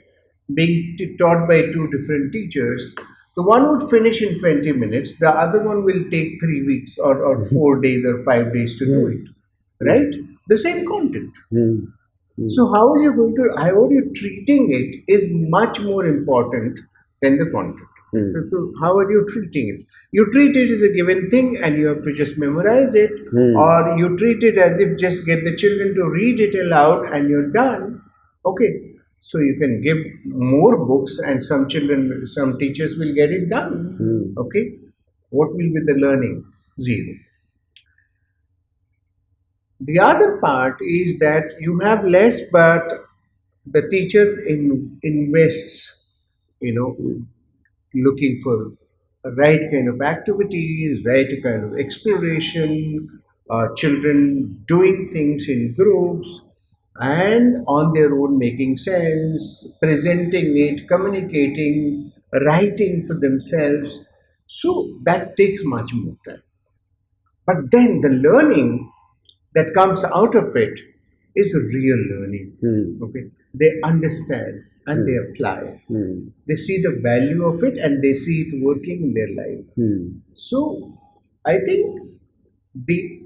being taught by two different teachers. The one would finish in 20 minutes, the other one will take 3 weeks or 4 days or 5 days to do it, right? The same content. So how are you going to, how are you treating it is much more important than the content. So how are you treating it? You treat it as a given thing and you have to just memorize it, or you treat it as if just get the children to read it aloud and you're done. Okay, so you can give more books and some children, some teachers will get it done. Okay, what will be the learning? Zero. The other part is that you have less, but the teacher invests, looking for right kind of activities, right kind of exploration, children doing things in groups and on their own making sense, presenting it, communicating, writing for themselves. So that takes much more time. But then the learning that comes out of it is real learning. Okay, they understand and they apply. They see the value of it and they see it working in their life. So I think the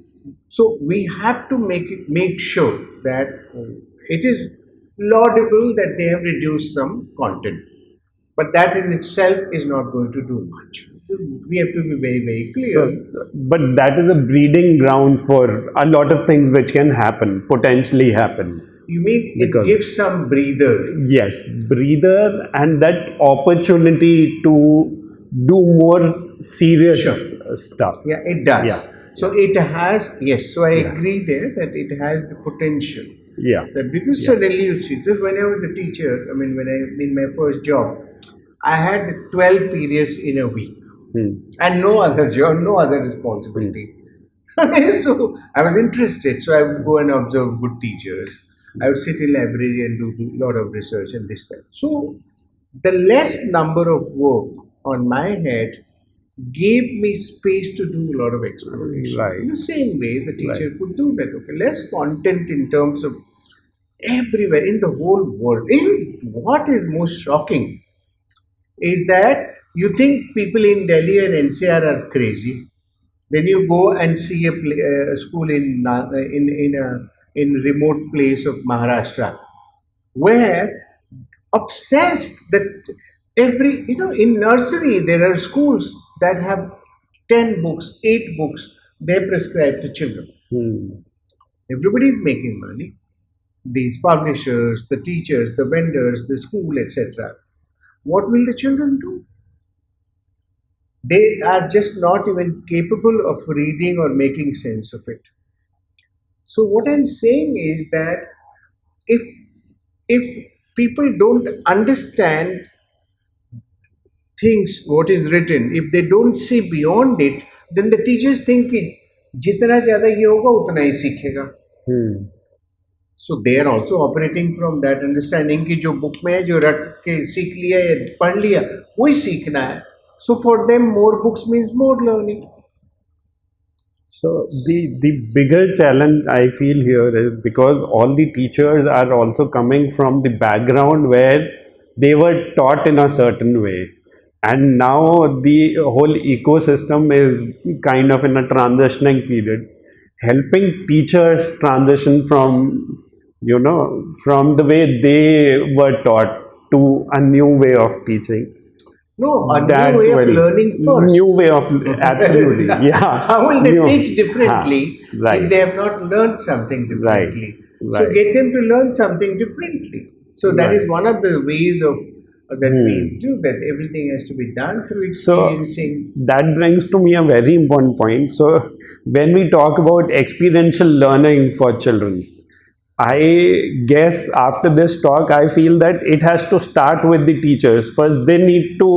so we have to make sure that it is laudable that they have reduced some content, but that in itself is not going to do much. We have to be very So, clear. but that is a breeding ground for a lot of things which can happen, potentially happen. You mean it Because, gives some breather? yes, breather and that opportunity to do more Sure. serious stuff. Yeah, it does. Yeah, So it has, yes, so I yeah, agree there that it has the potential. yeah, That because yeah. suddenly you see, so when I was a teacher, I mean, when I in my first job, I had 12 periods in a week and no other job, no other responsibility. So I was interested, so I would go and observe good teachers. I would sit in library and do a lot of research and this that. So the less number of work on my head gave me space to do a lot of exploration. In Right, the same way, the right. teacher could do that. Okay, less content in terms of everywhere in the whole world. Even what is most shocking is that you think people in Delhi and NCR are crazy. Then you go and see a school in remote place of Maharashtra where obsessed that every in nursery there are schools that have 10 books, 8 books they prescribe to children. Everybody is making money, these publishers, the teachers, the vendors, the school, etc. What will the children do? They are just not even capable of reading or making sense of it. So what I'm saying is that if if people don't understand things what is written, if they don't see beyond it, then the teachers think कि जितना ज़्यादा ये होगा उतना ही सीखेगा. So they are also operating from that understanding कि जो book में है जो रट के सीख लिया या पढ़ लिया वही सीखना है. So for them more books means more learning. So the bigger challenge I feel here is because all the teachers are also coming from the background where they were taught in a certain way, and now the whole ecosystem is kind of in a transitioning period, helping teachers transition from from the way they were taught to a new way of teaching. No, a That new way of will learning first. new way of absolutely, yeah. How will they New, teach differently if right, they have not learned something right, differently? So right. get them to learn something differently. So that is Right. one of the ways of that we do that. Everything has to be done through So experiencing. that brings to me a very important point. So when we talk about experiential learning for children, I guess after this talk, I feel that it has to start with the teachers. First, they need to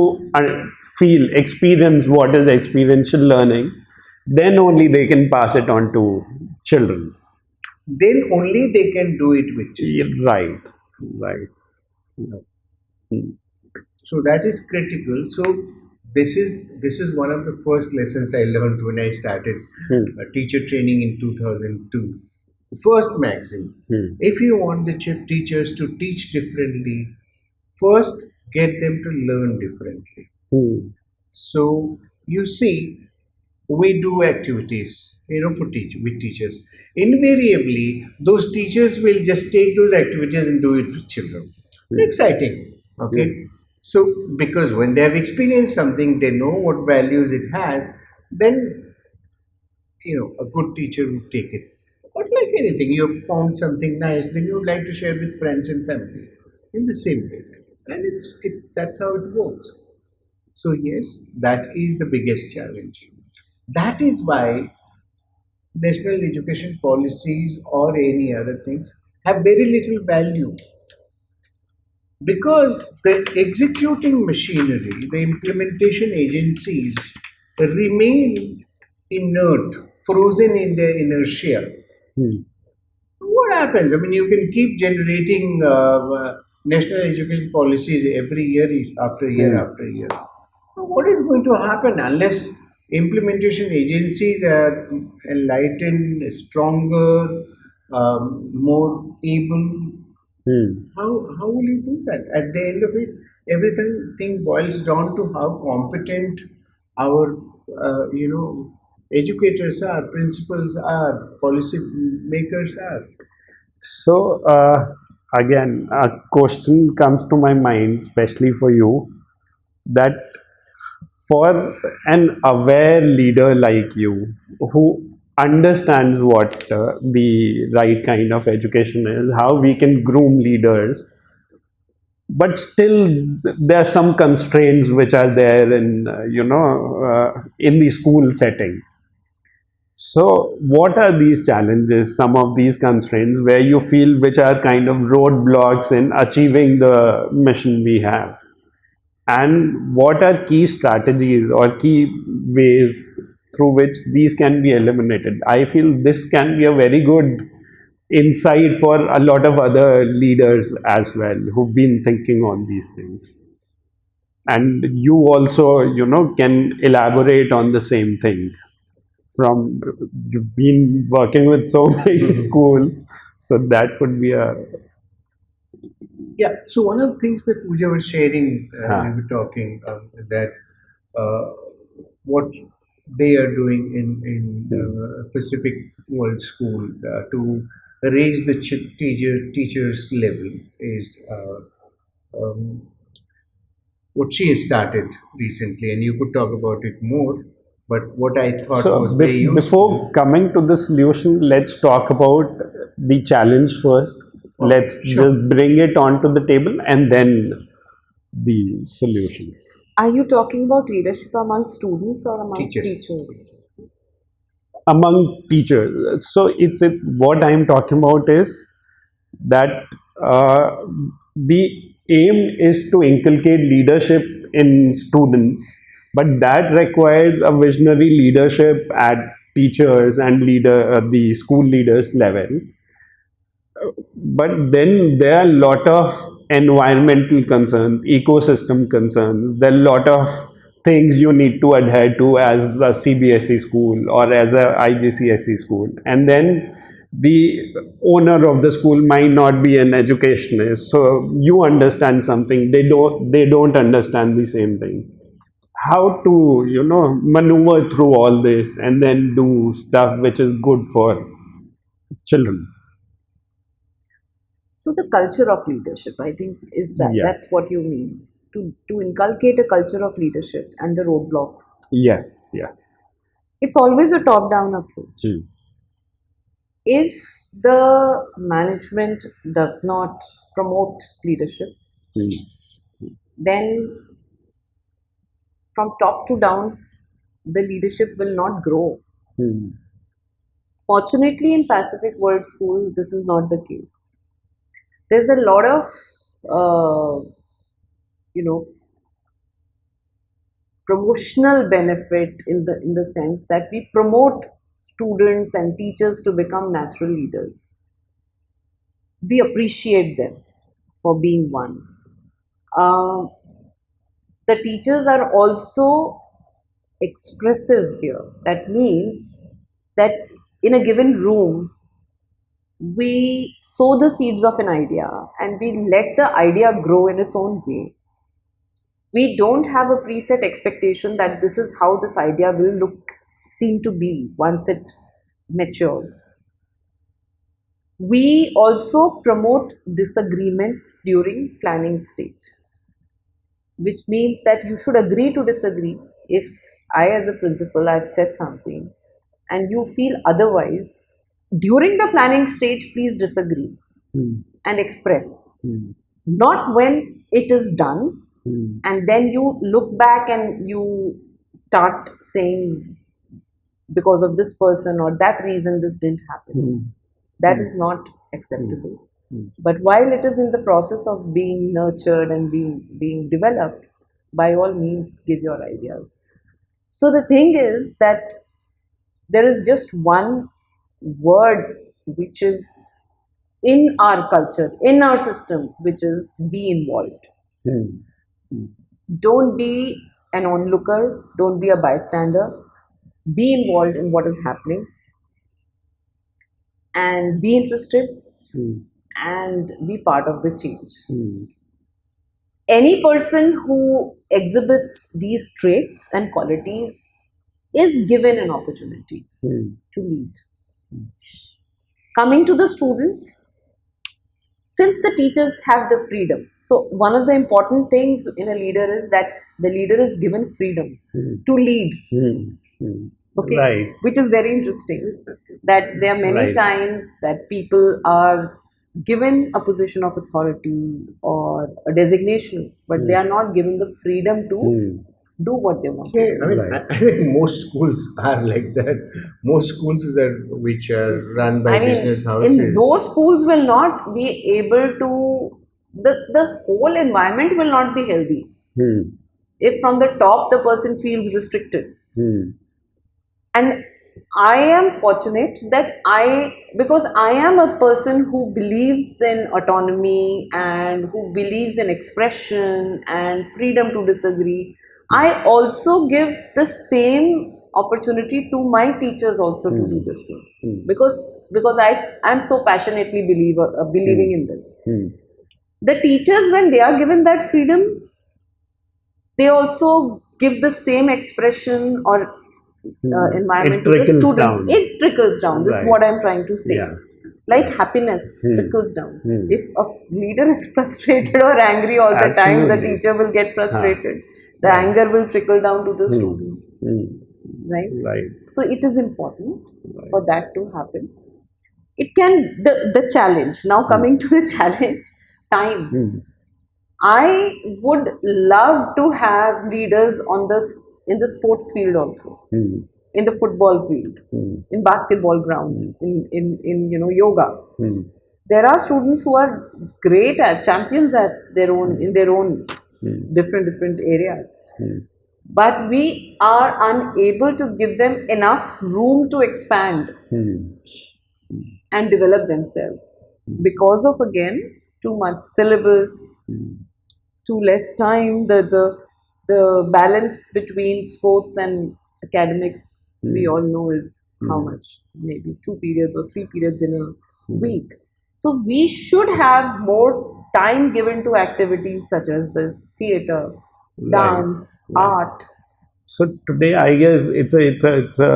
feel, experience what is experiential learning. Then only they can pass it on to children. Then only they can do it with children. Yeah, right, right. So that is critical. So this is one of the first lessons I learned when I started teacher training in 2002. First maxim: if you want the teachers to teach differently, first get them to learn differently. So you see, we do activities, for with teachers. Invariably, those teachers will just take those activities and do it with children. Exciting, okay? So because when they have experienced something, they know what values it has. Then a good teacher would take it. But like anything, you have found something nice, then you would like to share with friends and family in the same way, and that's how it works. So yes, that is the biggest challenge. That is why national education policies or any other things have very little value. because the executing machinery, the implementation agencies remain inert, frozen in their inertia. Hmm. What happens? I mean, you can keep generating national education policies every year, after year Hmm. after year. What is going to happen unless implementation agencies are enlightened, stronger, more able? Hmm. How will you do that? At the end of it, everything boils down to how competent our educators are, principals are, policy makers are. So, again, a question comes to my mind, especially for you, that for an aware leader like you, who understands what the right kind of education is, how we can groom leaders, but still there are some constraints which are there in, in the school setting. So, what are these challenges, some of these constraints where you feel which are kind of roadblocks in achieving the mission we have? And what are key strategies or key ways through which these can be eliminated? I feel this can be a very good insight for a lot of other leaders as well who've been thinking on these things. And you also, can elaborate on the same thing from you've been working with so many schools, so that could be a Yeah. So one of the things that Pooja was sharing, we huh. were talking that uh, what they are doing in Hmm. Pacific World School to raise the teachers level is um, what she has started recently, and you could talk about it more. But what I thought So was very before useful. coming to the solution, let's talk about the challenge first. Okay, Let's sure. just bring it onto the table and then the solution. Are you talking about leadership amongst students or amongst Teachers. teachers? Among teachers. So it's what I'm talking about is that uh, the aim is to inculcate leadership in students, but that requires a visionary leadership at teachers and the school leaders level. But then there are a lot of environmental concerns, ecosystem concerns. There are a lot of things you need to adhere to as a CBSE school or as a IGCSE school. And then the owner of the school might not be an educationist. So you understand something, they don't understand the same thing. How to, maneuver through all this and then do stuff which is good for children. So the culture of leadership, I think, is that Yeah. that's what you mean. To inculcate a culture of leadership and the roadblocks. Yes, yes. It's always a top-down approach. Hmm. If the management does not promote leadership, Hmm. then from top to down, the leadership will not grow. Hmm. Fortunately, in Pacific World School, this is not the case. There's a lot of, you know, promotional benefit in the sense that we promote students and teachers to become natural leaders. We appreciate them for being one. Uh, the teachers are also expressive here. That means that in a given room, we sow the seeds of an idea and we let the idea grow in its own way. We don't have a preset expectation that this is how this idea will seem to be once it matures. We also promote disagreements during planning stage, which means that you should agree to disagree. If I, as a principal, I've said something and you feel otherwise, during the planning stage, please disagree Hmm. and express. Hmm. Not when it is done, Hmm. and then you look back and you start saying, because of this person or that reason, this didn't happen. Hmm. That Hmm. is not Hmm. acceptable. But while it is in the process of being nurtured and being developed, by all means, give your ideas. So the thing is that there is just one word which is in our culture, in our system, which is be involved. Hmm. Don't be an onlooker, don't be a bystander, be involved in what is happening and be interested Hmm. and be part of the change. Hmm. Any person who exhibits these traits and qualities is given an opportunity Hmm. to lead. Coming to the students, since the teachers have the freedom, so one of the important things in a leader is that the leader is given freedom to lead. Hmm. Hmm. Okay, Right. which is very interesting, that there are many Right. times that people are given a position of authority or a designation, but they are not given the freedom to Hmm. do what they want to Yeah, do. I mean, Right. I think most schools are like that. Most schools that which are run by I mean, business in those houses. schools will not be able to, the whole environment will not be healthy Hmm. if from the top the person feels restricted. Hmm. And I am fortunate that because I am a person who believes in autonomy and who believes in expression and freedom to disagree. I also give the same opportunity to my teachers also to do the same, because I'm so passionately believing in this. Hmm. The teachers, when they are given that freedom, they also give the same expression or It environment to the trickles students. down. It trickles down. This is Right. what I'm trying to say. Yeah. Like happiness Hmm. trickles down. Hmm. If a leader is frustrated or angry all the time, the Absolutely. teacher will get Huh. frustrated. The Right. anger will trickle down to the Hmm. student, Hmm. right? Right. So it is important Right. for that to happen. It can, the challenge. Now coming to the challenge, time. Hmm. I would love to have leaders on this in the sports field also, Hmm. in the football field, Hmm. in basketball ground, in yoga. Hmm. There are students who are great at champions at their own in their own different areas, but we are unable to give them enough room to expand Hmm. and develop themselves because of, again, too much syllabus, too less time. The balance between sports and academics, we all know, is how much, maybe 2 periods or 3 periods in a week. So we should have more time given to activities such as this theater, Right. dance, Right. art. So today, I guess it's a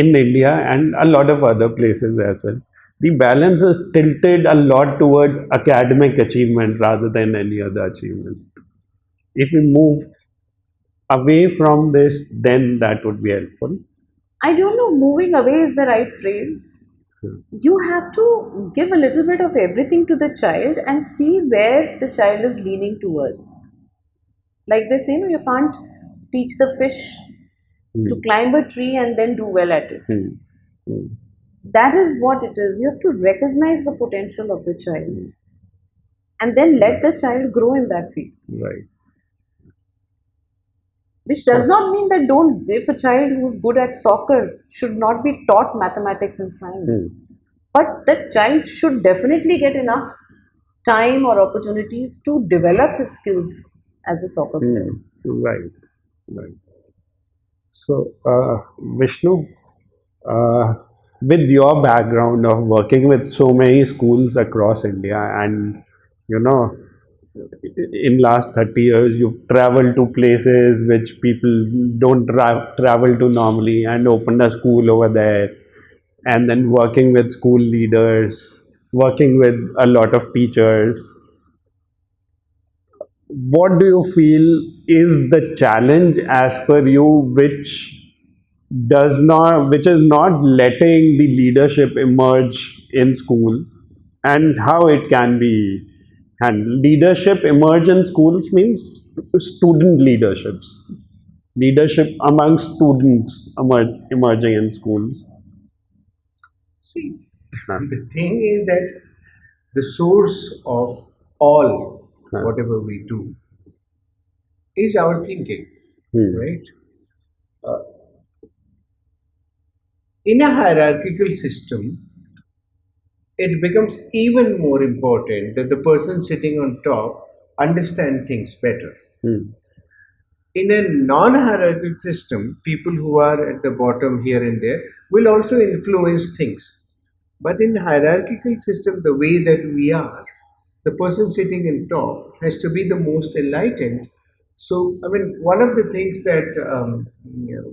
in India and a lot of other places as well. The balance is tilted a lot towards academic achievement rather than any other achievement. If we move away from this, then that would be helpful. I don't know, moving away is the right phrase. You have to give a little bit of everything to the child and see where the child is leaning towards. Like they say, no, you can't teach the fish to climb a tree and then do well at it. Hmm. Hmm. That is what it is. You have to recognize the potential of the child and then let the child grow in that field. Right. Which does not mean that don't, if a child who's good at soccer should not be taught mathematics and science. But that child should definitely get enough time or opportunities to develop his skills as a soccer player. Right. Right. So, Vishnu, uh, with your background of working with so many schools across India, and you know, in last 30 years, you've traveled to places which people don't travel to normally, and opened a school over there, and then working with school leaders, working with a lot of teachers. What do you feel is the challenge as per you, which is not letting the leadership emerge in schools, and how it can be handled? Leadership emerge in schools means student leadership among students emerging in schools. See, the thing is that the source of all Huh. whatever we do is our thinking, Hmm. right? Uh, in a hierarchical system, it becomes even more important that the person sitting on top understand things better. Hmm. In a non-hierarchical system, people who are at the bottom here and there will also influence things. But in hierarchical system, the way that we are, the person sitting in top has to be the most enlightened. So, I mean, one of the things that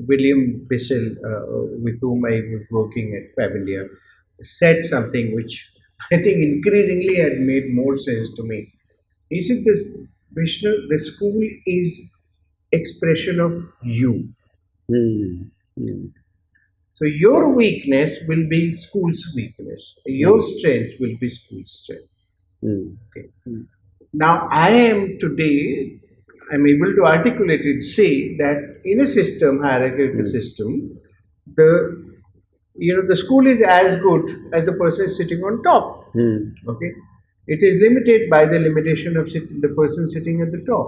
William Bissell, with whom I was working at Familia, said something which I think increasingly had made more sense to me. He said, "This Vishnu, the school is expression of you. Hmm. Hmm. So your weakness will be school's weakness. Your Hmm. strength will be school's strength." Hmm. Okay. Now I am today, I'm able to articulate it, say that in a system, hierarchical Hmm. system, the the school is as good as the person sitting on top. Hmm. Okay. It is limited by the limitation of the person sitting at the top.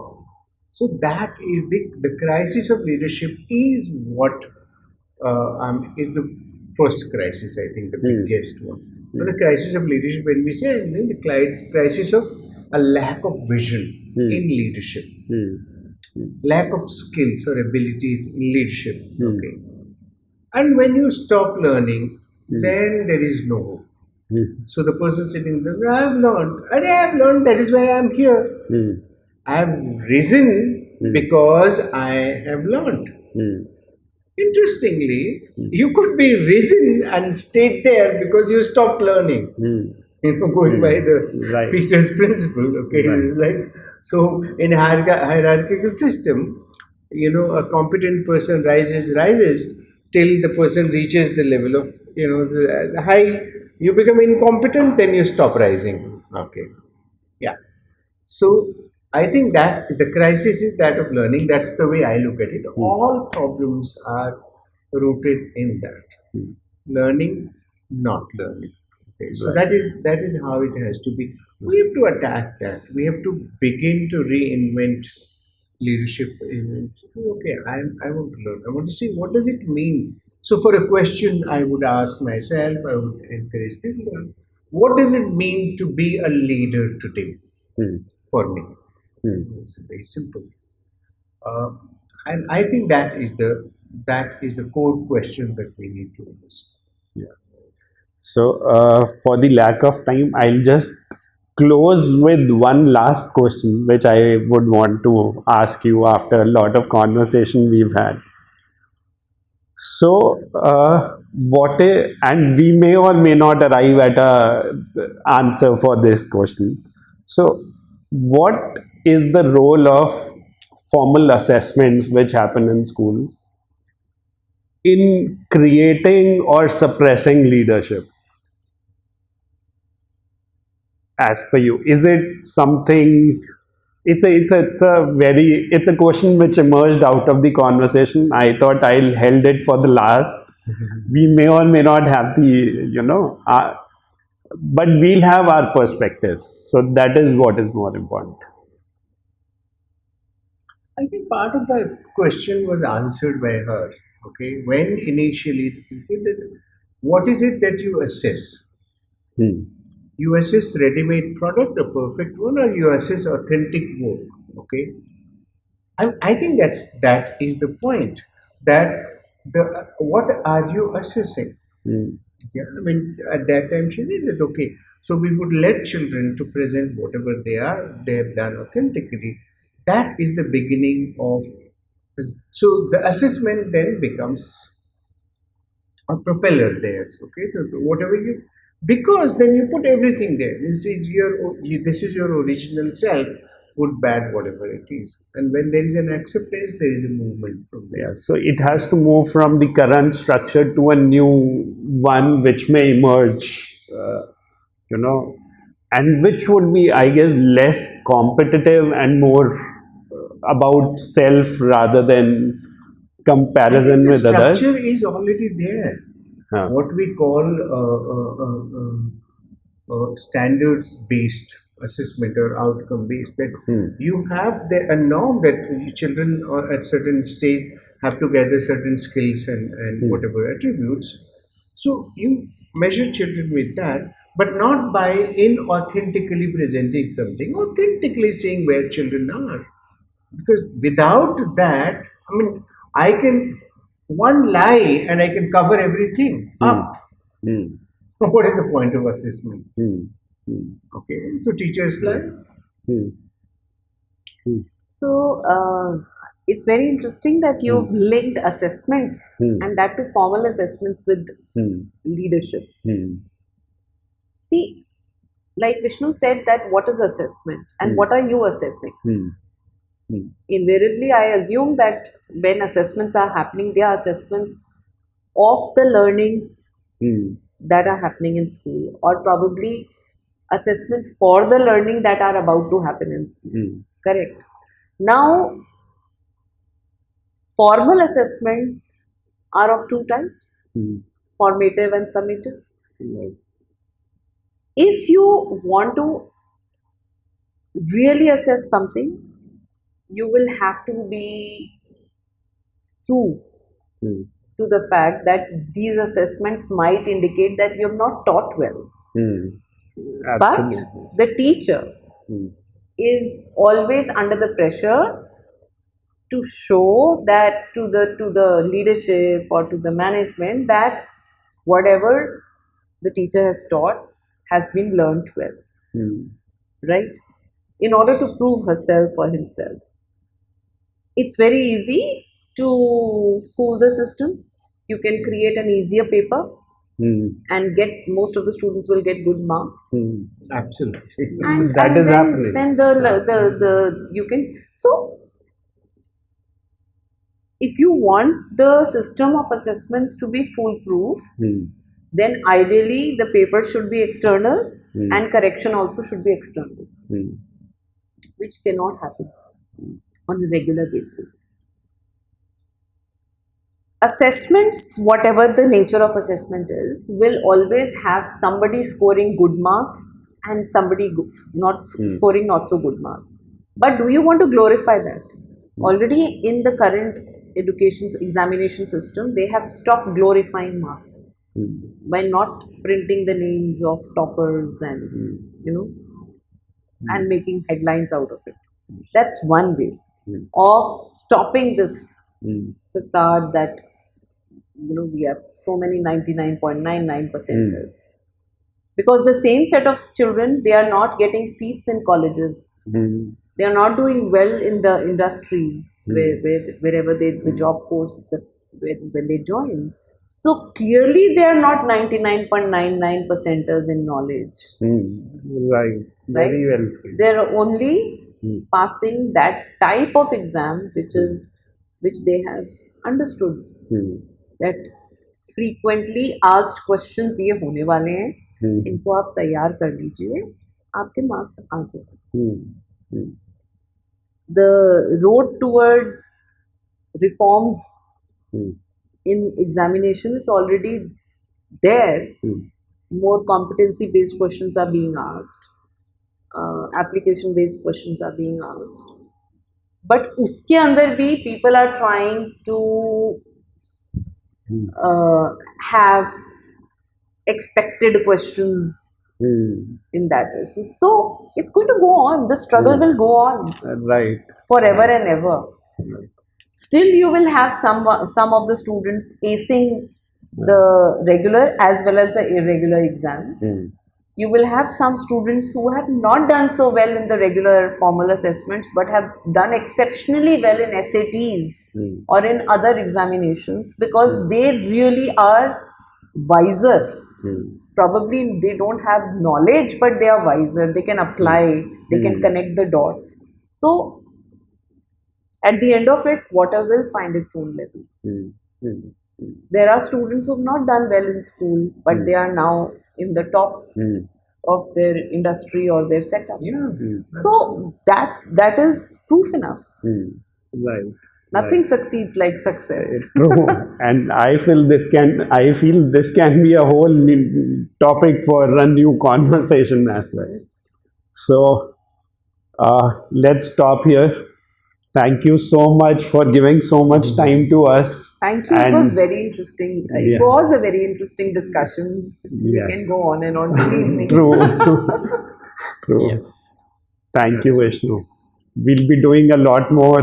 So that is the crisis of leadership is what is the first crisis, I think, the Hmm. biggest one. But Hmm. the crisis of leadership, when we say, I mean the crisis of a lack of vision in Hmm. leadership, Hmm. lack of skills or abilities in leadership. Hmm. Okay. And when you stop learning, Hmm. then there is no hope. Hmm. So the person sitting there, I have learned. And I have learned, that is why I am here. Hmm. I have risen Hmm. because I have learned. Hmm. Interestingly, you could be risen and stayed there because you stopped learning. Hmm. Going by Hmm. the Right. Peter's principle. Okay, Right. like so in a hierarchical system, a competent person rises till the person reaches the level of the high. You become incompetent, then you stop rising. Okay, yeah. So I think that the crisis is that of learning. That's the way I look at it. Hmm. All problems are rooted in that Hmm. learning, not learning. Okay, so Right. that is how it has to be. We have to attack that. We have to begin to reinvent leadership. Okay, I want to learn. I want to see what does it mean. So for a question, I would ask myself. I would encourage people. What does it mean to be a leader today? Hmm. For me. Hmm. It's very simple. Uh, and I think that is the core question that we need to understand. Yeah. So, for the lack of time, I'll just close with one last question, which I would want to ask you after a lot of conversation we've had. So, and we may or may not arrive at a answer for this question. So, what is the role of formal assessments which happen in schools in creating or suppressing leadership? As per you, is it something? It's a question which emerged out of the conversation. I thought I'll held it for the last. We may or may not have the but we'll have our perspectives, so that is what is more important. I think part of the question was answered by her. Okay, when initially she said that what is it that you assess? Hmm. You assess ready-made product, a perfect one, or you assess authentic work. Okay, I think that is the point. That the what are you assessing? Hmm. Yeah, I mean, at that time she said that okay, so we would let children to present whatever they have done authentically. That is the beginning of. So the assessment then becomes a propeller there. Okay, so whatever you, because then you put everything there. This is your original self, good, bad, whatever it is. And when there is an acceptance, there is a movement from there. Yeah, so it has to move from the current structure to a new one which may emerge, you know, and which would be, I guess, less competitive and more about self rather than I think comparison the with structure others. is already there. Huh. What we call standards based assessment or outcome based, that Hmm. you have a norm that children at certain stage have to gather certain skills and Hmm. whatever attributes. So you measure children with that, but not by inauthentically presenting something, authentically saying where children are. Because without that, I mean, I can one lie and I can cover everything Hmm. up. Hmm. What is the point of assessment? Hmm. Hmm. Okay, so teachers lie. Hmm. Hmm. So it's very interesting that Hmm. you've linked assessments, Hmm. and that to formal assessments with Hmm. leadership. Hmm. See, like Vishnu said, that what is assessment and Hmm. what are you assessing? Hmm. Hmm. Invariably, I assume that when assessments are happening, they are assessments of the learnings Hmm. that are happening in school, or probably assessments for the learning that are about to happen in school. Hmm. Correct. Now, formal assessments are of two types, Hmm. formative and summative. Right. If you want to really assess something, you will have to be true Hmm. to the fact that these assessments might indicate that you have not taught well. Hmm. But Absolutely. the teacher Hmm. is always under the pressure to show that to the leadership or to the management that whatever the teacher has taught has been learnt well, Hmm. right? In order to prove herself or himself. It's very easy to fool the system. You can create an easier paper Hmm. and get most of the students will get good marks. Hmm. Absolutely. That is happening. Then the you can, so if you want the system of assessments to be foolproof, Hmm. then ideally the paper should be external Hmm. and correction also should be external, Hmm. which cannot happen on a regular basis. Assessments, whatever the nature of assessment is, will always have somebody scoring good marks and somebody not Hmm. scoring not so good marks. But do you want to glorify that? Hmm. Already in the current education examination system, they have stopped glorifying marks Hmm. by not printing the names of toppers and you know and making headlines out of it. That's one way Hmm. of stopping this Hmm. facade that we have so many 99.99 Hmm. percenters, because the same set of children, they are not getting seats in colleges, Hmm. they are not doing well in the industries Hmm. wherever the job force when they join. So clearly they are not 99.99 percenters in knowledge, Hmm. Right. right? Very well said. They're only Hmm. passing that type of exam which they have understood, Hmm. that frequently asked questions ये होने वाले हैं, Hmm. इनको आप तैयार कर लीजिए, आपके मार्क्स आ जाए. Hmm. Hmm. The road towards reforms Hmm. in examination is already there. Hmm. More competency based questions are being asked, application based questions are being asked, but उसके अंदर भी people are trying to Hmm. have expected questions Hmm. in that also. So it's going to go on. The struggle Hmm. will go on Right. forever and ever. Right. Still, you will have some of the students acing the regular as well as the irregular exams. Hmm. You will have some students who have not done so well in the regular formal assessments but have done exceptionally well in SATs Hmm. or in other examinations because they really are wiser. Hmm. Probably they don't have knowledge, but they are wiser. They can apply, they can Hmm. connect the dots. So, at the end of it, water will find its own level. Hmm. Hmm. Hmm. There are students who have not done well in school, but they are now in the top Hmm. of their industry or their setups. Yeah. Hmm. So that is proof enough. Hmm. Right. Nothing Right. succeeds like success. True. And I feel this can be a whole topic for a new conversation as well. Yes. So let's stop here. Thank you so much for giving so much time to us. Thank you. It was And very interesting. It yeah, was a very interesting discussion. We can yes, go on and on till evening. true, true. Yes. Thank you, Vishnu. We'll be doing a lot more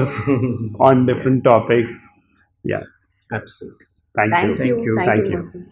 on Yes. different topics. Yeah, Absolutely. thank you. Thank Thank you. you. Thank Thank you, you. Mercy.